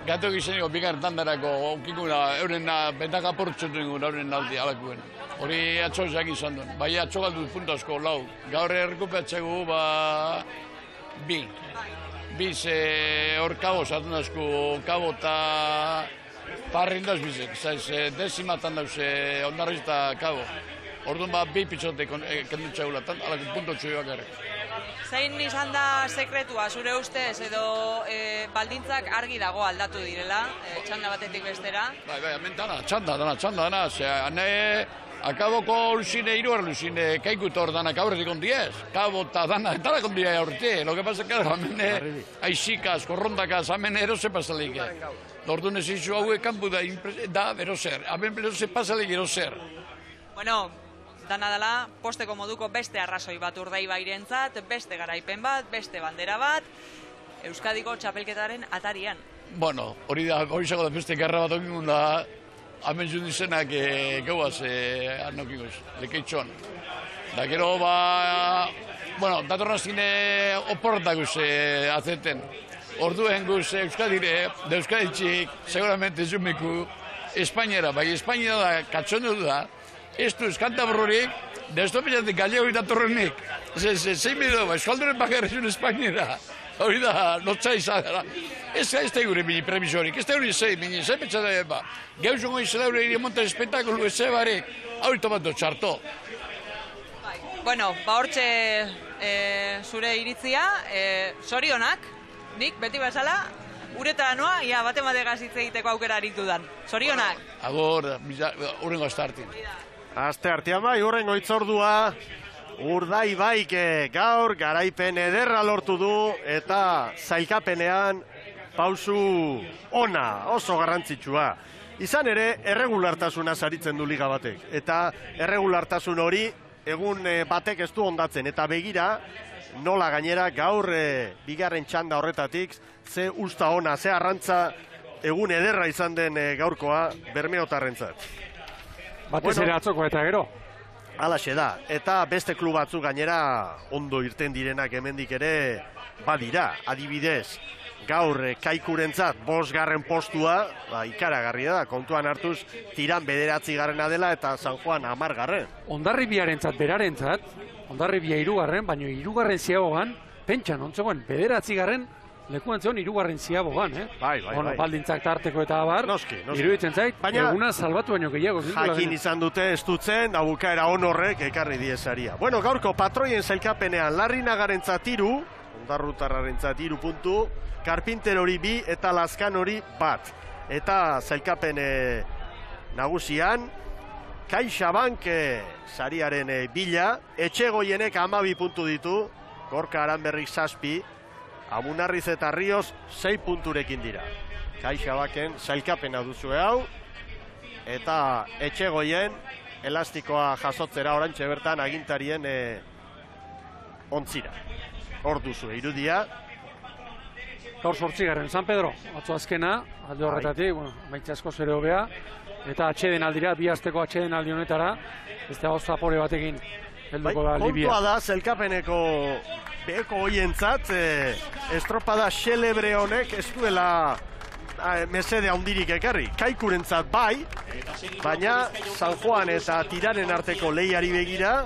Speaker 16: gato gizeniko bigarren tandarako okikuna, euren betaka portxotu ingun, euren aldi alakuen. Hori atzo ezak izan duen, bai atzo galdu puntu asko, lau. Gaur errekupeatzegu, Biz hor kabo zaten dazku, kabo eta parrindaz bizek, desimatan dauze Hondarriz eta kabo. Orduan bi pitzote kendutxeula, alako punto txuioak ere.
Speaker 4: Zein izan da sekretua, zure ustez, edo baldintzak argi dago aldatu direla, txanda batetik bestera?
Speaker 16: Bai, hemen txanda, akaboko luzine, iruar luzine, kaikut hor danak aurretik ondiez. Kabo eta dana, eta lak ondia aurretik. Lo que pasa que hemen aixikaz, korrondakaz, hemen erose pasalik. Orduan ez izu hauek kanpu da berozer. Hemen erose pasalik erozer.
Speaker 4: Bueno, dana dela, posteko moduko beste arrazoi bat Urdaibairentzat, beste garaipen bat, beste bandera bat, Euskadiko txapelketaren atarian.
Speaker 16: Bueno, hori zago da beste garra bat okikun da, hemen jundizenak gauaz, anokikoz, lekeitxoan. Da gero, bueno, datornazine oporretak guz azeten. Orduen guz Euskadire, de Euskaditxik, seguramente zumiku, Espainiara, bai Espainiara da, katxonu da, ez du eskantaborrorik, da ez dopenatik galego datorrenik. Zein bido, eskalduren bakarrezun Espainiara. Hori da, notza izan dara. Ez da gure mini premisorik, ez da gure zein petxat da eba. Gauzongo izan daure iri montan espektakulu ez zebarik, hori tomatu txarto.
Speaker 4: Bueno, hortxe zure iritzia, zorionak, nik beti bezala, uretara noa, ia bate-bategaz hitz egiteko aukera aritu dan. Zorionak.
Speaker 16: Agor, urrengo astartin.
Speaker 1: Aste artean bai, urrengo itzordua, Urdaibaik gaur garaipen ederra lortu du eta zailkapenean pausu ona, oso garrantzitsua. Izan ere, erregulartasuna saritzen du liga batek. Eta erregulartasun hori egun batek ez du ondatzen. Eta begira, nola gainera gaur bigarren txanda horretatik, ze usta ona, ze arrantza egun ederra izan den gaurkoa Bermeotarrentzat.
Speaker 2: Batez ere atzoko eta gero.
Speaker 1: Halaxe da, eta beste klub batzu gainera ondo irten direnak hemendik ere badira, adibidez. Gaur Kaikurentzat 5. postua, ikaragarria da, kontuan hartuz Tiran 9. dela eta San Juan 10.
Speaker 2: Hondarribiarentzat berarentzat, Hondarribia 3, baina 3. ziabogan, pentsan ontzegoen 9. lekuan zegoen 3. ziabogan,
Speaker 1: Bai.
Speaker 2: Baldintzak tarteko eta abar, iruditzen zait, eguna salbatu baino gehiago.
Speaker 1: Jakin izan dute estutzen, abukaera honorrek ekarri diesaria. Bueno, gaurko patroien zelkapenean Larrinagarentzat 3, Ondarrutarrarentzat 3 puntu, Karpinterori 2 eta Lazkanori 1. Eta zelkapen nagusian, CaixaBank sariaren bila, Etxegoienek 12 puntu ditu, Gorka Aranberrik 7, Amunarriz eta Rios 6 punturekin dira. CaixaBanken zelkapena duzue hau, eta Etxegoien elastikoa jasotzera orantxe bertan agintarien ontzira. Hor duzue irudia.
Speaker 2: Gaur 8. San Pedro, atzo azkena, alde horretatik, maitza asko zere hobea, eta atxeden aldira, 2 asteko atxeden aldi honetara, ez da zapore batekin helduko da Libia.
Speaker 1: Kontua da, zelkapeneko beheko hoientzat, estropada xelebre honek ez duela mesede handirik ekarri. Kaikurentzat bai, baina San Juan eta Tiranen arteko lehiari begira,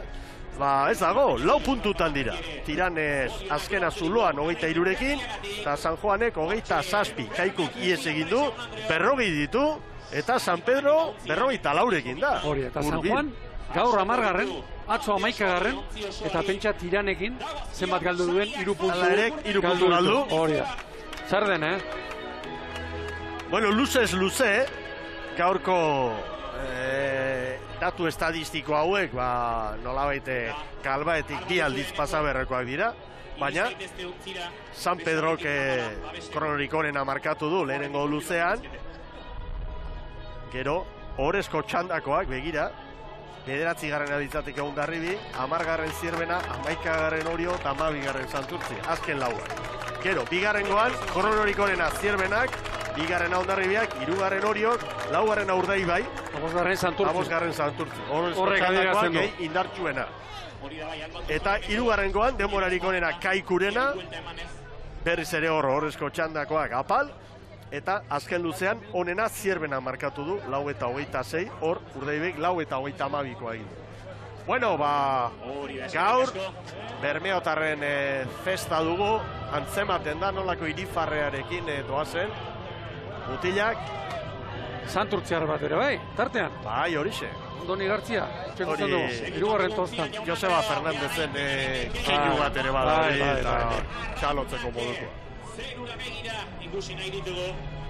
Speaker 1: ez dago, 4 puntutan dira. Tiranez azkena Zuloan 23rekin, eta San Juanek 27. Kaikuk ies egin du, 40 ditu, eta San Pedro 44rekin da.
Speaker 2: Hori, eta San Juan gaur 10. Atzo 11. Eta pentsa Tiranekin zenbat galdu duen 3 puntu.
Speaker 1: Hala ere, 3 puntu galdu.
Speaker 2: Hori da. Zer den,
Speaker 1: Bueno, luzez luze, gaurko datu estadistiko hauek, nolabait Galbaetik 2 aldiz pasaberrekoak dira, baina San Pedrok kronorik onena markatu du lehenengo luzean, gero Orezko txandakoak begira, 9. aditzateko Hondarribi, 10. Zierbena, 11. Orio eta 12. Santurtzi, azken lauak. Gero, 2. kronorik onena Zierbenak, 2. Hondarribiak, 3. Oriok, 4. Urdaibai,
Speaker 2: 5.
Speaker 1: Santurtzi. Horrek adierazten du. Indartsuena. Eta 3. denborarik onena Kaikurena, berriz ere Orezko txandakoak apal, eta azken luzean onena Zierbena markatu du, 4 eta 26, hor Urdaibek 4 eta 32koa egin. Bueno, gaur Bermeotarren festa dugu, antzematen da nolako irifarrearekin doazen, mutilak.
Speaker 2: Santurtziar bat ere, bai, tartean.
Speaker 1: Bai, horixe.
Speaker 2: Doni Gartzia, txekutzen dugu, 3. tostan.
Speaker 1: Joseba Fernandezen keinu bat ere bada, eta txalotzeko modukoa.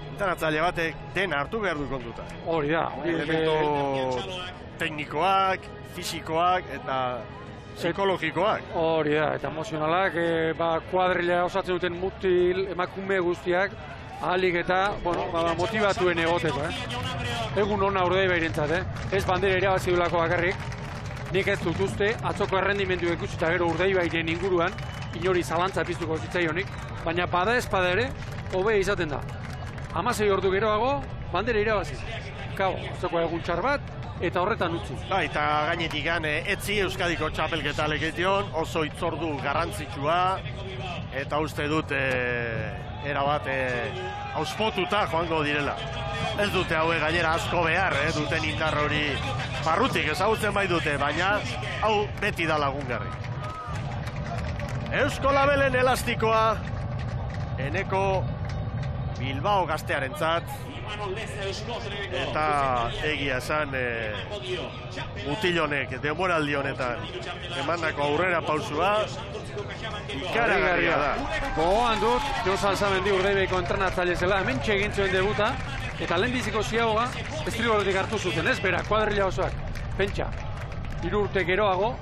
Speaker 1: Entanatzaile batek dena hartu behar du kontuta.
Speaker 2: Hori da.
Speaker 1: Elementu teknikoak, fisikoak eta psikologikoak.
Speaker 2: Hori da, eta emozionalak, kuadrilla osatzen duten mutil emakume guztiak, ahalik eta motibatuen egoteko. Egun hona Urdaibairentzat, ez bandera irabazi duelako bakarrik, nik ez dut uste, atzoko errendimendu ikusita gero Urdaibairen inguruan, inori zalantza piztuko zitzaionik, baina bada espada ere, hobe izaten da. 16 ordu geroago, bandera irabazi. Atzoko egun txar bat, eta horretan utzi.
Speaker 1: Eta gainetik etzi Euskadiko txapelketa leketion, oso itzordu garrantzitsua, eta uste dut erabat auspotuta joango direla. Ez dute haue gainera asko behar, duten indar hori barrutik ezagutzen bai dute, baina hau beti da lagungarri. Eusko Labelen elastikoa, Eneko Bilbao gaztearentzat, eta egia esan mutilonek denboraldi honetan emandako aurrera pausua ikaragarria da.
Speaker 2: Gogoan dut, Jon Salsamendi Urdaibaiko entrenatzaile zela, hemen egin zuen debuta, eta lehenbiziko ziagoa estriborotik hartu zuten, ez bera, kuadrilla osoak, pentsa, 3 urte geroago,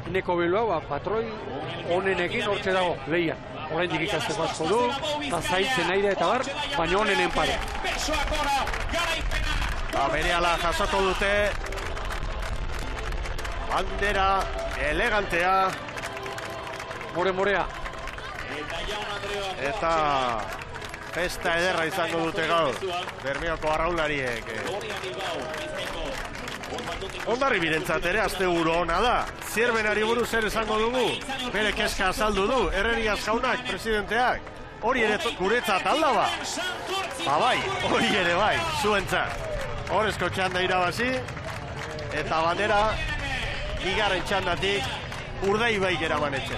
Speaker 2: Eneko Bilbao, patroi onenekin hortze dago, lehian. Oraindik ikasteko asko du, eta zaitzen nahi da eta bar, baina honenen pare.
Speaker 1: Berehala jasoko dute, bandera elegantea,
Speaker 2: morea.
Speaker 1: Eta festa ederra izango dute gaur, Bermeoko arraunlariek. Hondarribirentzat ere asteburu ona da. Zierbenari buruz zer esango dugu, bere kezka azaldu du, Herrerias jaunak, presidenteak. Hori ere guretzat alda ba? Ba bai, hori ere bai, zuentzat. Horrezko txanda irabazi, eta bandera bigarren txandatik Urdaibaik eraman etxe.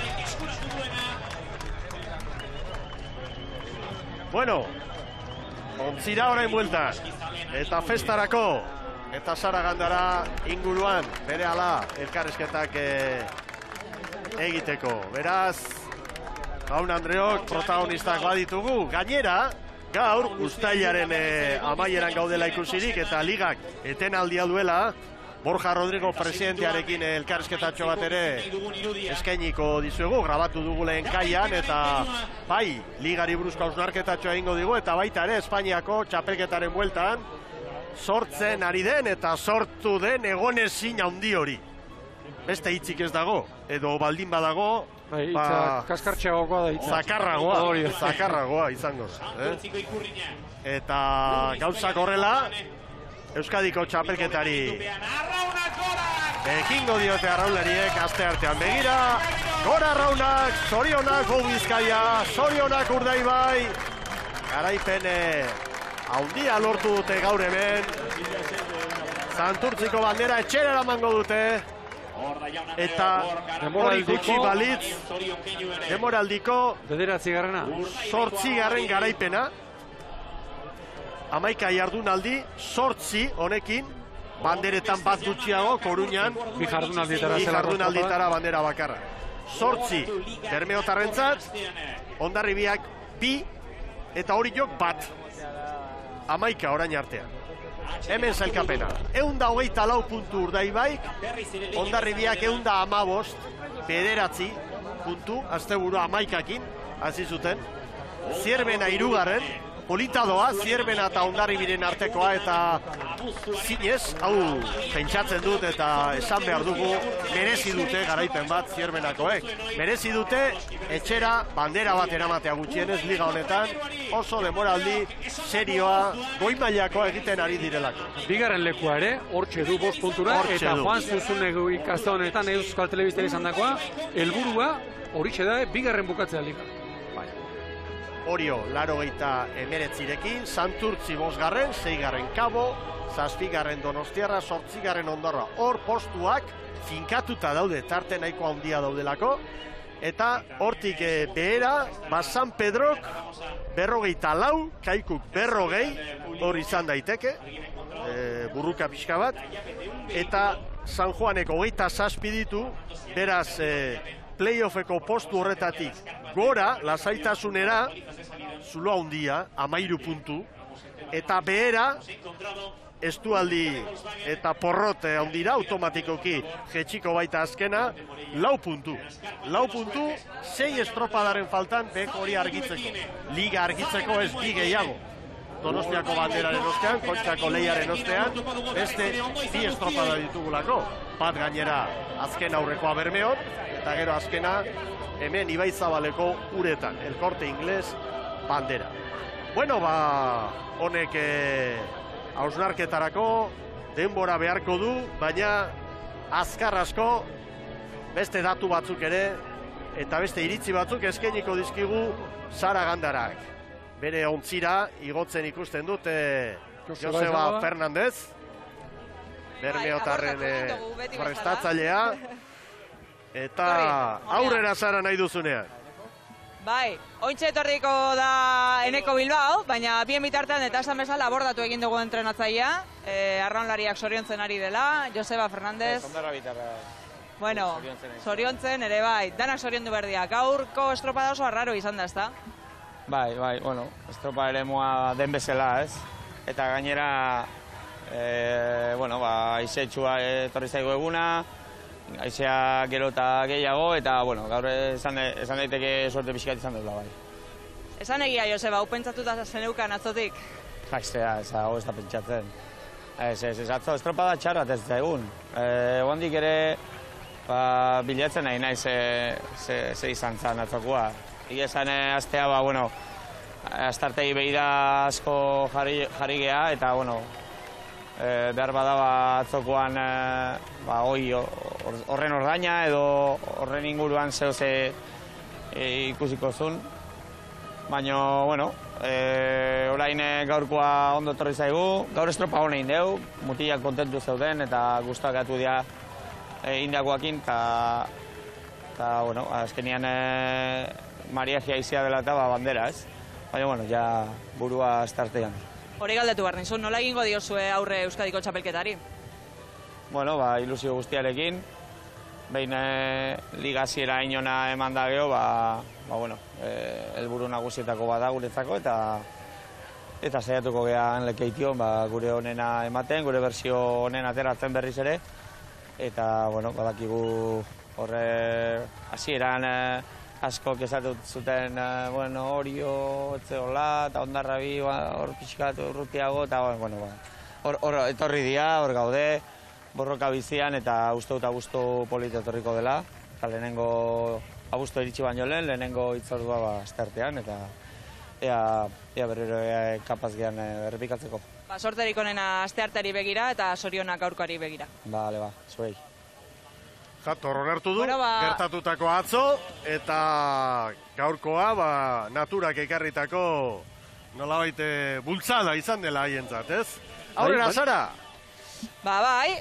Speaker 1: Bueno, ontzira orain bueltan, eta festarako, eta Saragandara inguruan, bere ala elkarrizketak egiteko. Beraz, Jaun Andreok protagonistak baditugu, gainera, gaur, uztailaren amaieran gaudela ikusirik eta ligak etenaldia duela, Borja Rodrigo presidentearekin elkarrizketatxo bat ere eskainiko dizuegu, grabatu dugu lehen kaian, eta bai, ligari buruzko hausnarketatxoa egingo digu, eta baita ere Espainiako txapelketaren bueltan, sortzen ari den eta sortu den egonezin handi hori. Beste hitzik ez dago, edo baldin badago,
Speaker 2: kaskartxeagokoa da hitza.
Speaker 1: Zakarragoa izango. Eta gauzak horrela, Euskadiko txapelketari ekingo diote arraunlariek aste artean. Begira, gora arraunak, zorionak Gau Bizkaia, zorionak Urdaibai, garaipen handia lortu dute gaur hemen, Santurtziko bandera etxera eramango dute, eta hori gutxi balitz, demoraldiko 8. garaipena, 11 jardunaldi, 8 honekin, banderetan bat gutxiago, Koruñan,
Speaker 2: bi
Speaker 1: jardunalditara bandera bakarra. 8 Bermeotarrentzat, Hondarribiak 2, eta hori jok bat. 11 orain artean. Hemen zailkapena. 124 puntu Urdaibaik, Hondarribiak 115, 9 puntu, asteburu 11ekin, hasi zuten. Zierbena 3, polita doa, Zierbena eta Hondarribiren artekoa, eta zinez, hau pentsatzen dut eta esan behar dugu, merezi dute garaipen bat Zierbenakoek. Merezi dute etxera bandera bat eramatea gutxienez liga honetan, oso demoraldi serioa, goi mailakoa egiten ari direlako.
Speaker 2: Bigarren lekua ere, hortxe du 5 puntura, eta Juan Zuzunegu ikaste honetan Euskal Telebistera izan dakoa, helburua horixe da, bigarren bukatzea liga.
Speaker 1: Orio, 89rekin, Santurtzi 5, 6 Kabo, 7 Donostiarra, 8 Ondorra. Hor postuak finkatuta daude, tarte nahiko handia daudelako, eta hortik behera, San Pedrok 44, Kaikuk 40, hor izan daiteke, burruka pixka bat, eta San Juaneko 27 ditu, beraz playoffeko postu horretatik gora, lasaitasunera, zulo handia, 13 puntu, eta behera, estualdi eta porrote handira, automatikoki jetxiko baita azkena, 4 puntu. 4 puntu, 6 estropadaren faltan, beko hori argitzeko. Liga argitzeko ez bi gehiago. Donostiako banderaren ostean, Kontxako lehiaren ostean, beste 2 estropada ditugulako. Bat gainera azken aurrekoa Bermeon, eta gero azkena hemen Ibaizabaleko uretan, El Corte Inglés bandera. Bueno, honek hausnarketarako denbora beharko du, baina azkar asko beste datu batzuk ere eta beste iritzi batzuk eskainiko dizkigu Saragandarak. Bere ontzira igotzen ikusten dut Joseba Fernandez, Bermeotarren prestatzailea, eta aurrera zara nahi duzunean.
Speaker 4: Bai, ointxe etorriko da Eneko Bilbao, baina bien bitartean eta esan bezala abordatu egin dugu entrenatzailea, arraunlariak zoriontzen ari dela, Joseba Fernandez. Bueno, zoriontzen ere bai, danak zoriondu berdiak. Gaurko estropada oso arraro izan da, ezta?
Speaker 17: Bai, bueno, estropa ere moa den bezala, ez? Eta gainera, aizetxua etorri zaigu eguna, aizea gero eta gehiago, eta, gaur esan daiteke suerte pixkat izan dela, bai.
Speaker 4: Esan egia, Joseba, hau pentsatuta zeneukan atzotik?
Speaker 17: Aizea, hau ez da pentsatzen. Ez, atzo estropada txarrat ez da egun. Oandik ere, bilatzen nahi nahi ze izan zen atzokoa. Egia esan astea, bueno, astartegi behira asko jarri geha, eta, bueno, behar badaba atzokoan horren ordaina edo horren inguruan ze ikusiko zuen. Baina, bueno, orain gaurkoa ondo etorri zaigu, gaur estropa honein deu, mutilak kontentu zeuden eta guztak atu dira indiakoakin, eta, bueno, azkenian mariagia izia dela eta bandera, ez? Baina, bueno, ja burua estartean.
Speaker 4: Hori galdetu behar nizun, nola egingo diozue aurre Euskadiko txapelketari?
Speaker 17: Bueno, ilusio guztiarekin, behin ligaziera inona eman da geho, bueno, helburu nagusietako bada guretzako, eta saiatuko gehan lekeition gure honena ematen, gure bersio honen ateratzen berriz ere, eta, bueno, badakigu horre hasieran asko kezatu zuten, bueno, Orio, Etzeola, eta Ondarrabi, hor pixkat urrutiago, eta, bueno, hor etorri dira, hor gaude, borroka bizian, eta uste dut abuztu polita etorriko dela, eta lehenengo abuztu iritsi baino lehenengo hitzordua asteartean, eta ea berriro kapaz gehan errepikatzeko.
Speaker 4: Sorterik onena astearteari begira, eta zorionak gaurkoari begira.
Speaker 17: Bale, zuei.
Speaker 1: Jator onartu du, gertatutako atzo, eta gaurkoa, naturak ekarritako nolabait bultzada izan dela haientzat, ez? Aurrera, Sara!
Speaker 4: Bai,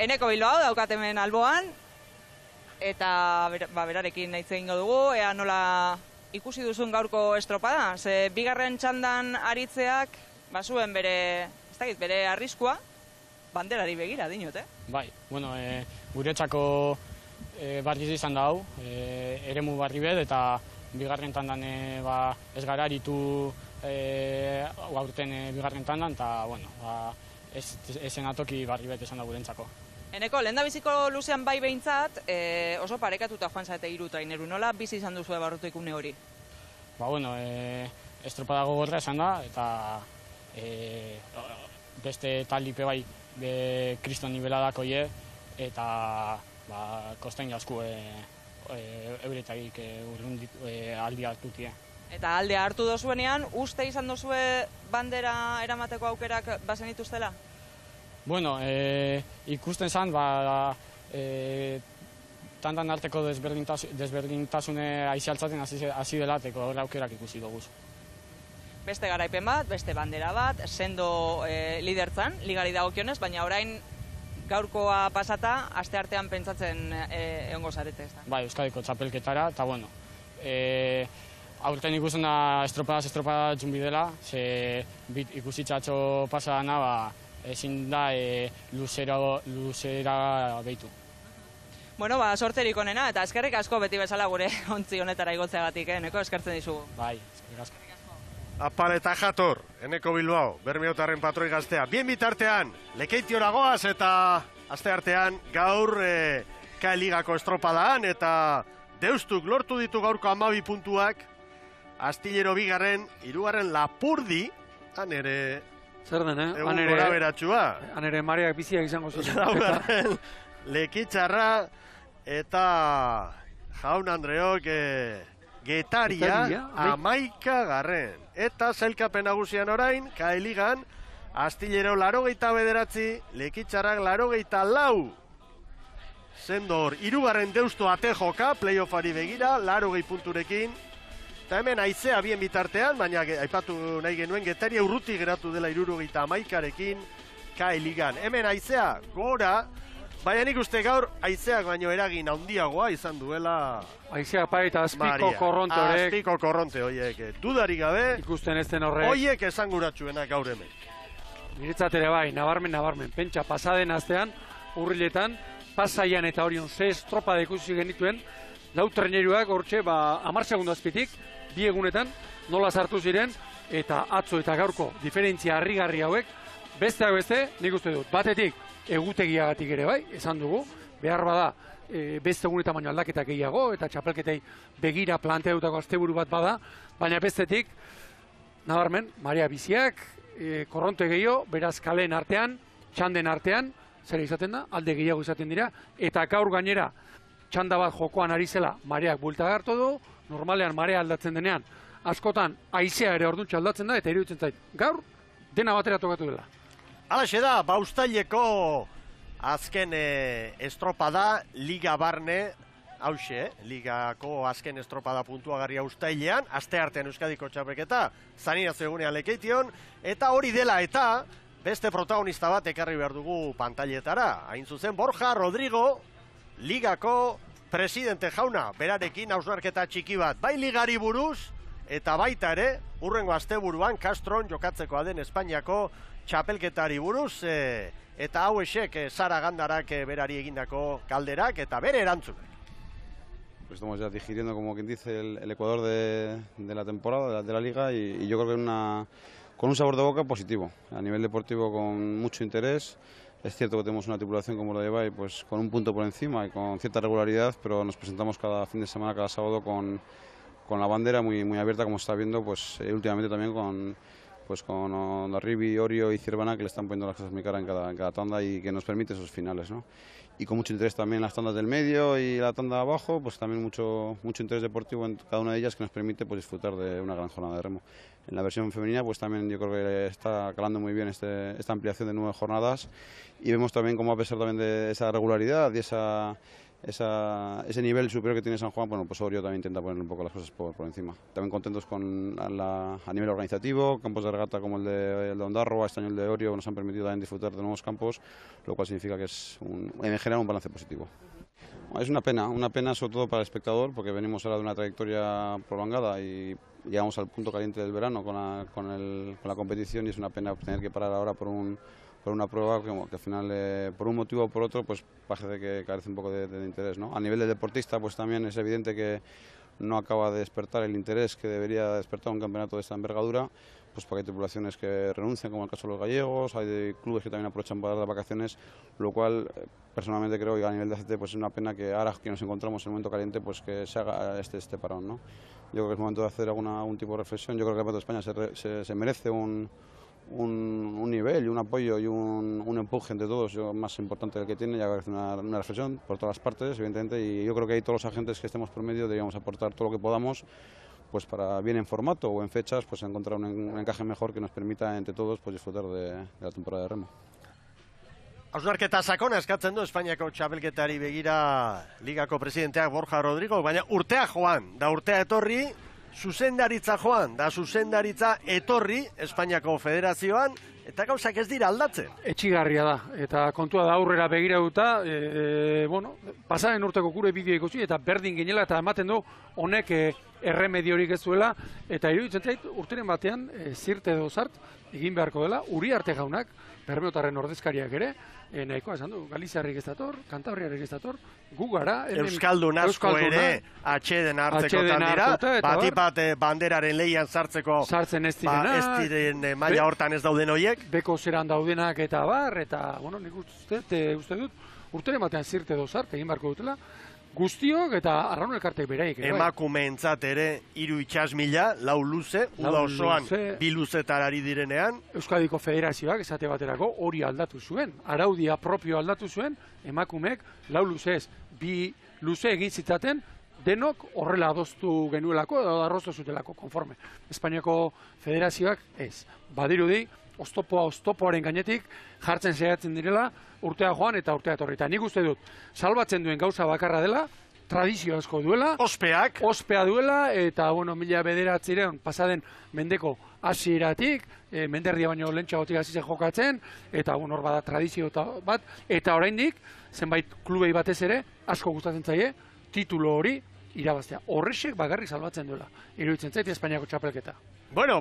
Speaker 4: Eneko Bilbao daukatemen alboan, eta berarekin nahi egingo dugu, ea nola ikusi duzun gaurko estropada, ze bigarren txandan aritzeak, zuen bere arriskua, banderari begira, dinot,
Speaker 18: Bai, bueno, guretzako barriz izan da hau, eremu barri bet, eta bigarren tandan ez gara aritu aurten bigarren tandan, eta, bueno, ezen atoki barri bet esan da gurentzako.
Speaker 4: Eneko, lehen da biziko luzean bai behintzat, oso parekatuta joan zaete hiru traineru, nola bizi izan duzu barrutik une hori?
Speaker 18: Bueno, estropada gogorra esan da, eta beste taldipe bai kriston nibeladako ie, eta kosten jasku euretagik aldi hartutie.
Speaker 4: Eta aldea hartu dozuenean, uste izan dozue bandera eramateko aukerak bazen ituztela?
Speaker 18: Bueno, ikusten zan, tantan arteko desberdintasune aizialtzaten hasi delateko horre aukerak ikusi dugu.
Speaker 4: Beste garaipen bat, beste bandera bat, sendo lidertzan, ligari dagokionez, baina orain gaurkoa pasata, asteartean pentsatzen egongo zarete, ez da?
Speaker 18: Bai, Euskadiko txapelketara, eta bueno, aurten ikusten da estropada junbi dela, ze ikusitxatxo pasa dana, ezin da luzera behitu.
Speaker 4: Bueno, sorterik onena, eta eskerrik asko beti bezala gure ontzi honetara igotzeagatik, Eneko, eskertzen dizugu.
Speaker 18: Bai, eskerrik asko.
Speaker 1: Apal eta Jator, Eneko Bilbao, Bermeotarren patroi gaztea. Bien bitartean, Lekeitiora goaz eta asteartean gaur K-ligako estropadaan eta Deustuk lortu ditu gaurko 12 puntuak, Astillero bigarren, hirugarren Lapurdi, han ere...
Speaker 2: Zer den,
Speaker 1: egun gora beratxua.
Speaker 2: Han ere mareak biziak izango zuten.
Speaker 1: Laugarren, Lekitxarra eta Jaun Andreok Getaria 11. Eta sailkapen nagusian orain, K-ligan, Astillero 89, Lekitxarrak 84. Sendor, hirugarren Deusto ate joka, playoffari begira, 80 punturekin. Eta hemen aizea bien bitartean, baina aipatu nahi genuen Getaria urruti geratu dela 71rekin K-ligan. Hemen aizea gora, baina nik uste gaur aizeak baino eragin handiagoa izan duela...
Speaker 2: Aizeak pai eta azpiko korronte horrek.
Speaker 1: Azpiko korronte horiek, dudarik gabe.
Speaker 2: Ikusten ez den horrek.
Speaker 1: Horiek esanguratsuenak gaur hemen.
Speaker 2: Niretzat ere bai, nabarmen. Pentsa, pasaden astean, Urriletan, Pasaian eta Orion 6 estropada ikusi genituen, lau treneruak hortxe, 10 segundu azpitik, 2 egunetan, nola sartu ziren, eta atzo eta gaurko diferentzia harrigarri hauek, besteak beste, nik uste dut, batetik, egutegiagatik ere bai, esan dugu, behar bada, beste egunetan baino aldaketak gehiago, eta txapelketei begira planteatutako asteburu bat bada, baina bestetik, nabarmen, marea biziak, korronte gehiago, beraz kalen artean, txanden artean, zer izaten da, alde gehiago izaten dira, eta gaur gainera, txanda bat jokoan ari zela, mareak buelta hartu du, normalean marea aldatzen denean, askotan haizea ere orduntxe aldatzen da, eta iruditzen zait, gaur, dena batera tokatu dela.
Speaker 1: Halaxe da, Uztaileko azken estropada, Liga Barne, hause, Ligako azken estropada puntuagarria Uztailean, asteartean Euskadiko txapelketa, Zaninaz egunean Lekeition, eta hori dela eta beste protagonista bat ekarri behar dugu pantailetara. Hain zuzen, Borja Rodrigo, Ligako presidente jauna, berarekin hausnarketa txiki bat, bai ligari buruz, eta baita ere, hurrengo asteburuan Castron jokatzeko den Espainiako txapelketari buruz, eta hau esek Sara Gandarak berari egindako galderak eta bere erantzunak.
Speaker 19: Pues estamos ya digiriendo, como quien dice, el Ecuador de la temporada, de la liga, y yo creo que con un sabor de boca positivo. A nivel deportivo, con mucho interés. Es cierto que tenemos una tripulación como la de Ibai, pues con un punto por encima y con cierta regularidad, pero nos presentamos cada fin de semana, cada sábado, con la bandera muy abierta, como se está viendo, pues últimamente también con Ondarribi, Orio y Cirvana, que le están poniendo las cosas muy caras en cada tanda y que nos permite esos finales, ¿no? Y con mucho interés también las tandas del medio y la tanda de abajo, pues también mucho interés deportivo en cada una de ellas, que nos permite pues disfrutar de una gran jornada de remo. En la versión femenina pues también yo creo que está calando muy bien esta ampliación de 9 jornadas, y vemos también cómo, a pesar también de esa regularidad y ese nivel superior que tiene San Juan, bueno, pues Orio también intenta poner un poco las cosas por encima. También contentos a nivel organizativo, campos de regata como el de Ondarroa, este año el de Orio, nos han permitido también disfrutar de nuevos campos, lo cual significa que es en general un balance positivo. Es una pena sobre todo para el espectador, porque venimos ahora de una trayectoria prolongada y llegamos al punto caliente del verano con la competición, y es una pena tener que parar ahora por una prueba que al final, por un motivo o por otro, pues parece que carece un poco de interés, ¿no? A nivel de deportista, pues también es evidente que no acaba de despertar el interés que debería despertar un campeonato de esta envergadura, pues porque hay tripulaciones que renuncian, como el caso de los gallegos, hay clubes que también aprovechan para dar vacaciones, lo cual personalmente creo que a nivel de ACT pues es una pena que ahora que nos encontramos en el momento caliente, pues que se haga este parón, ¿no? Yo creo que es momento de hacer algún tipo de reflexión. Yo creo que el Campeonato de España se merece un nivel y un apoyo y un empuje entre todos, más importante del que tiene, y hacer una reflexión por todas las partes, evidentemente, y yo creo que ahí todos los agentes que estemos por medio deberíamos aportar todo lo que podamos, pues para, bien en formato o en fechas, pues encontrar un encaje mejor que nos permita entre todos pues disfrutar de la temporada de remo.
Speaker 1: Hausnarketa sakona eskatzen du Espainiako txapelketari begira Ligako presidenteak Borja Rodrigo, baina urtea joan, da urtea etorri, zuzendaritza joan, da zuzendaritza etorri Espainiako federazioan, eta gauzak ez dira aldatzen.
Speaker 2: Etxigarria da, eta kontua da aurrera begiratuta, pasaren urteko gure bideo ikusi, eta berdin ginela, eta ematen du honek erremediorik ez duela, eta iruditzen zait urteren batean zirte edo zart egin beharko dela, Uriarte jaunak, Bermeotarren ordezkariak ere, nahikoa esan du, Galiziarrik ez dator, Kantabriarrik ez dator, gu gara...
Speaker 1: Euskaldun asko ere, atxeden hartzekotan dira, batipat banderaren lehian sartzeko
Speaker 2: sartzen ez direna,
Speaker 1: ez diren maila hortan ez dauden horiek.
Speaker 2: Beko zeran daudenak eta bar, eta, nik uste dut, urteren batean zirte edo zart egin beharko dutela, guztiok eta arraun elkartek beraik.
Speaker 1: Emakumeentzat ere 3 itsasmila, 4 luze, uda osoan 2 luzetar ari direnean.
Speaker 2: Euskadiko Federazioak esate baterako hori aldatu zuen, araudia propio aldatu zuen, emakumeek 4 luzez, 2 luze egin zitzaten, denok horrela adostu genuelako edo arrosto zutelako, konforme. Espainiako Federazioak ez, badirudi, oztopoaren gainetik jartzen saiatzen direla urtea joan eta urtea etorri. Eta nik uste dut, salbatzen duen gauza bakarra dela, tradizio asko duela. Ospea duela, eta, 1909 pasaden mendeko hasieratik, menderdia baino lentsagotik hasi zen jokatzen, eta hor bada tradizio bat, eta oraindik zenbait klubei batez ere, asko gustatzen zaie, titulo hori irabaztea. Horrexek bakarrik salbatzen duela. Iruditzen zait Espainiako txapelketa.
Speaker 1: Bueno,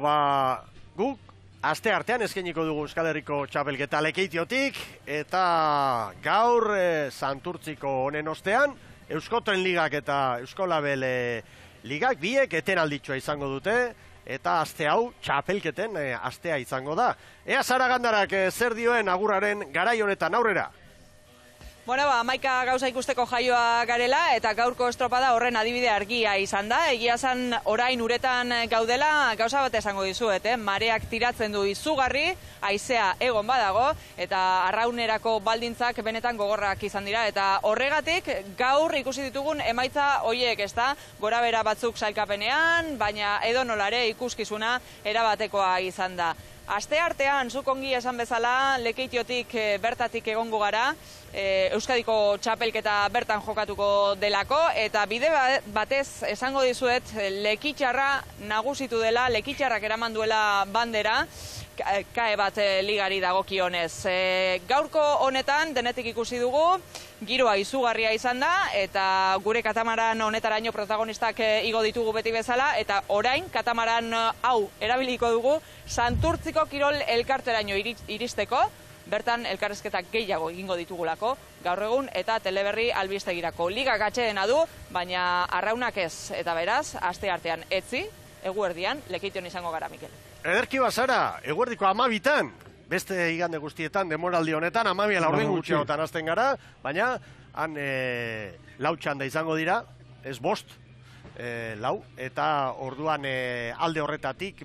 Speaker 1: guk aste artean eskainiko dugu Euskal Herriko txapelketa Lekeitiotik, eta gaur Santurtziko honen ostean, Euskotren Ligak eta Euskolabel Ligak biek etenalditxoa izango dute, eta aste hau txapelketen astea izango da. Ea Sara Gandarak zer dioen agurraren garai honetan aurrera?
Speaker 4: Bueno, hamaika gauza ikusteko jaioa garela eta gaurko estropada horren adibide argia izan da. Egia esan orain uretan gaudela gauza bat esango dizuet, mareak tiratzen du izugarri, haizea egon badago eta arraunerako baldintzak benetan gogorrak izan dira eta horregatik gaur ikusi ditugun emaitza hoiek, ezta? Gorabehera batzuk sailkapenean, baina edonolare ikuskizuna erabatekoa izan da. Asteartean, zuk ongi esan bezala, Lekeitiotik bertatik egongo gara, Euskadiko txapelketa bertan jokatuko delako, eta bide batez esango dizuet Lekitxarra nagusitu dela, Lekitxarrak eraman duela bandera, kae bat ligari dagokionez. Gaurko honetan, denetik ikusi dugu, giroa izugarria izan da, eta gure katamaran honetaraino protagonistak igo ditugu beti bezala, eta orain katamaran hau erabiliko dugu Santurtziko kirol elkarteraino iristeko, bertan elkarrezketak gehiago egingo ditugulako, gaur egun eta teleberri albistegirako. Liga gatxeena du, baina arraunak ez, eta beraz, asteartean etzi, eguerdian, Lekeition izango gara, Mikel.
Speaker 1: Ederki bazara, eguerdiko 12-an, beste igande guztietan, demoraldi honetan, 12 laurden gutxeotan hasten gara, baina han lau txanda izango dira, ez 5, lau, eta orduan alde horretatik,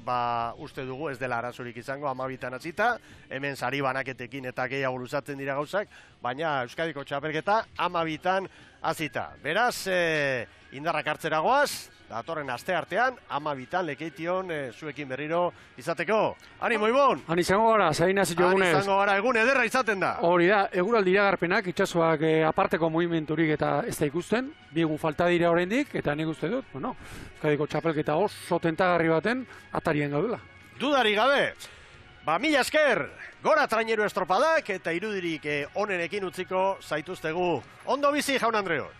Speaker 1: uste dugu ez dela arazorik izango 12-an hasita, hemen sari banaketekin eta gehiago luzatzen dira gauzak, baina Euskadiko txapelketa 12-an hasita. Beraz, indarrak hartzera goaz, datorren asteartean, 12-an Lekeition zuekin berriro izateko. Animo, Ibon!
Speaker 2: Han izango gara, zain hasi jogunez.
Speaker 1: Han izango gara, egun ederra izaten da.
Speaker 2: Hori da, eguraldi iragarpenak, itxasoak aparteko movimenturik eta ez da ikusten, bi egun falta dira oraindik, eta nik uste dut, bueno, Euskadiko txapelketa oso tentagarri baten atarien gaudela.
Speaker 1: Dudari gabe, mila esker, gora traineru estropadak eta irudirik onenekin utziko zaituztegu. Ondo bizi, jaun Andreo!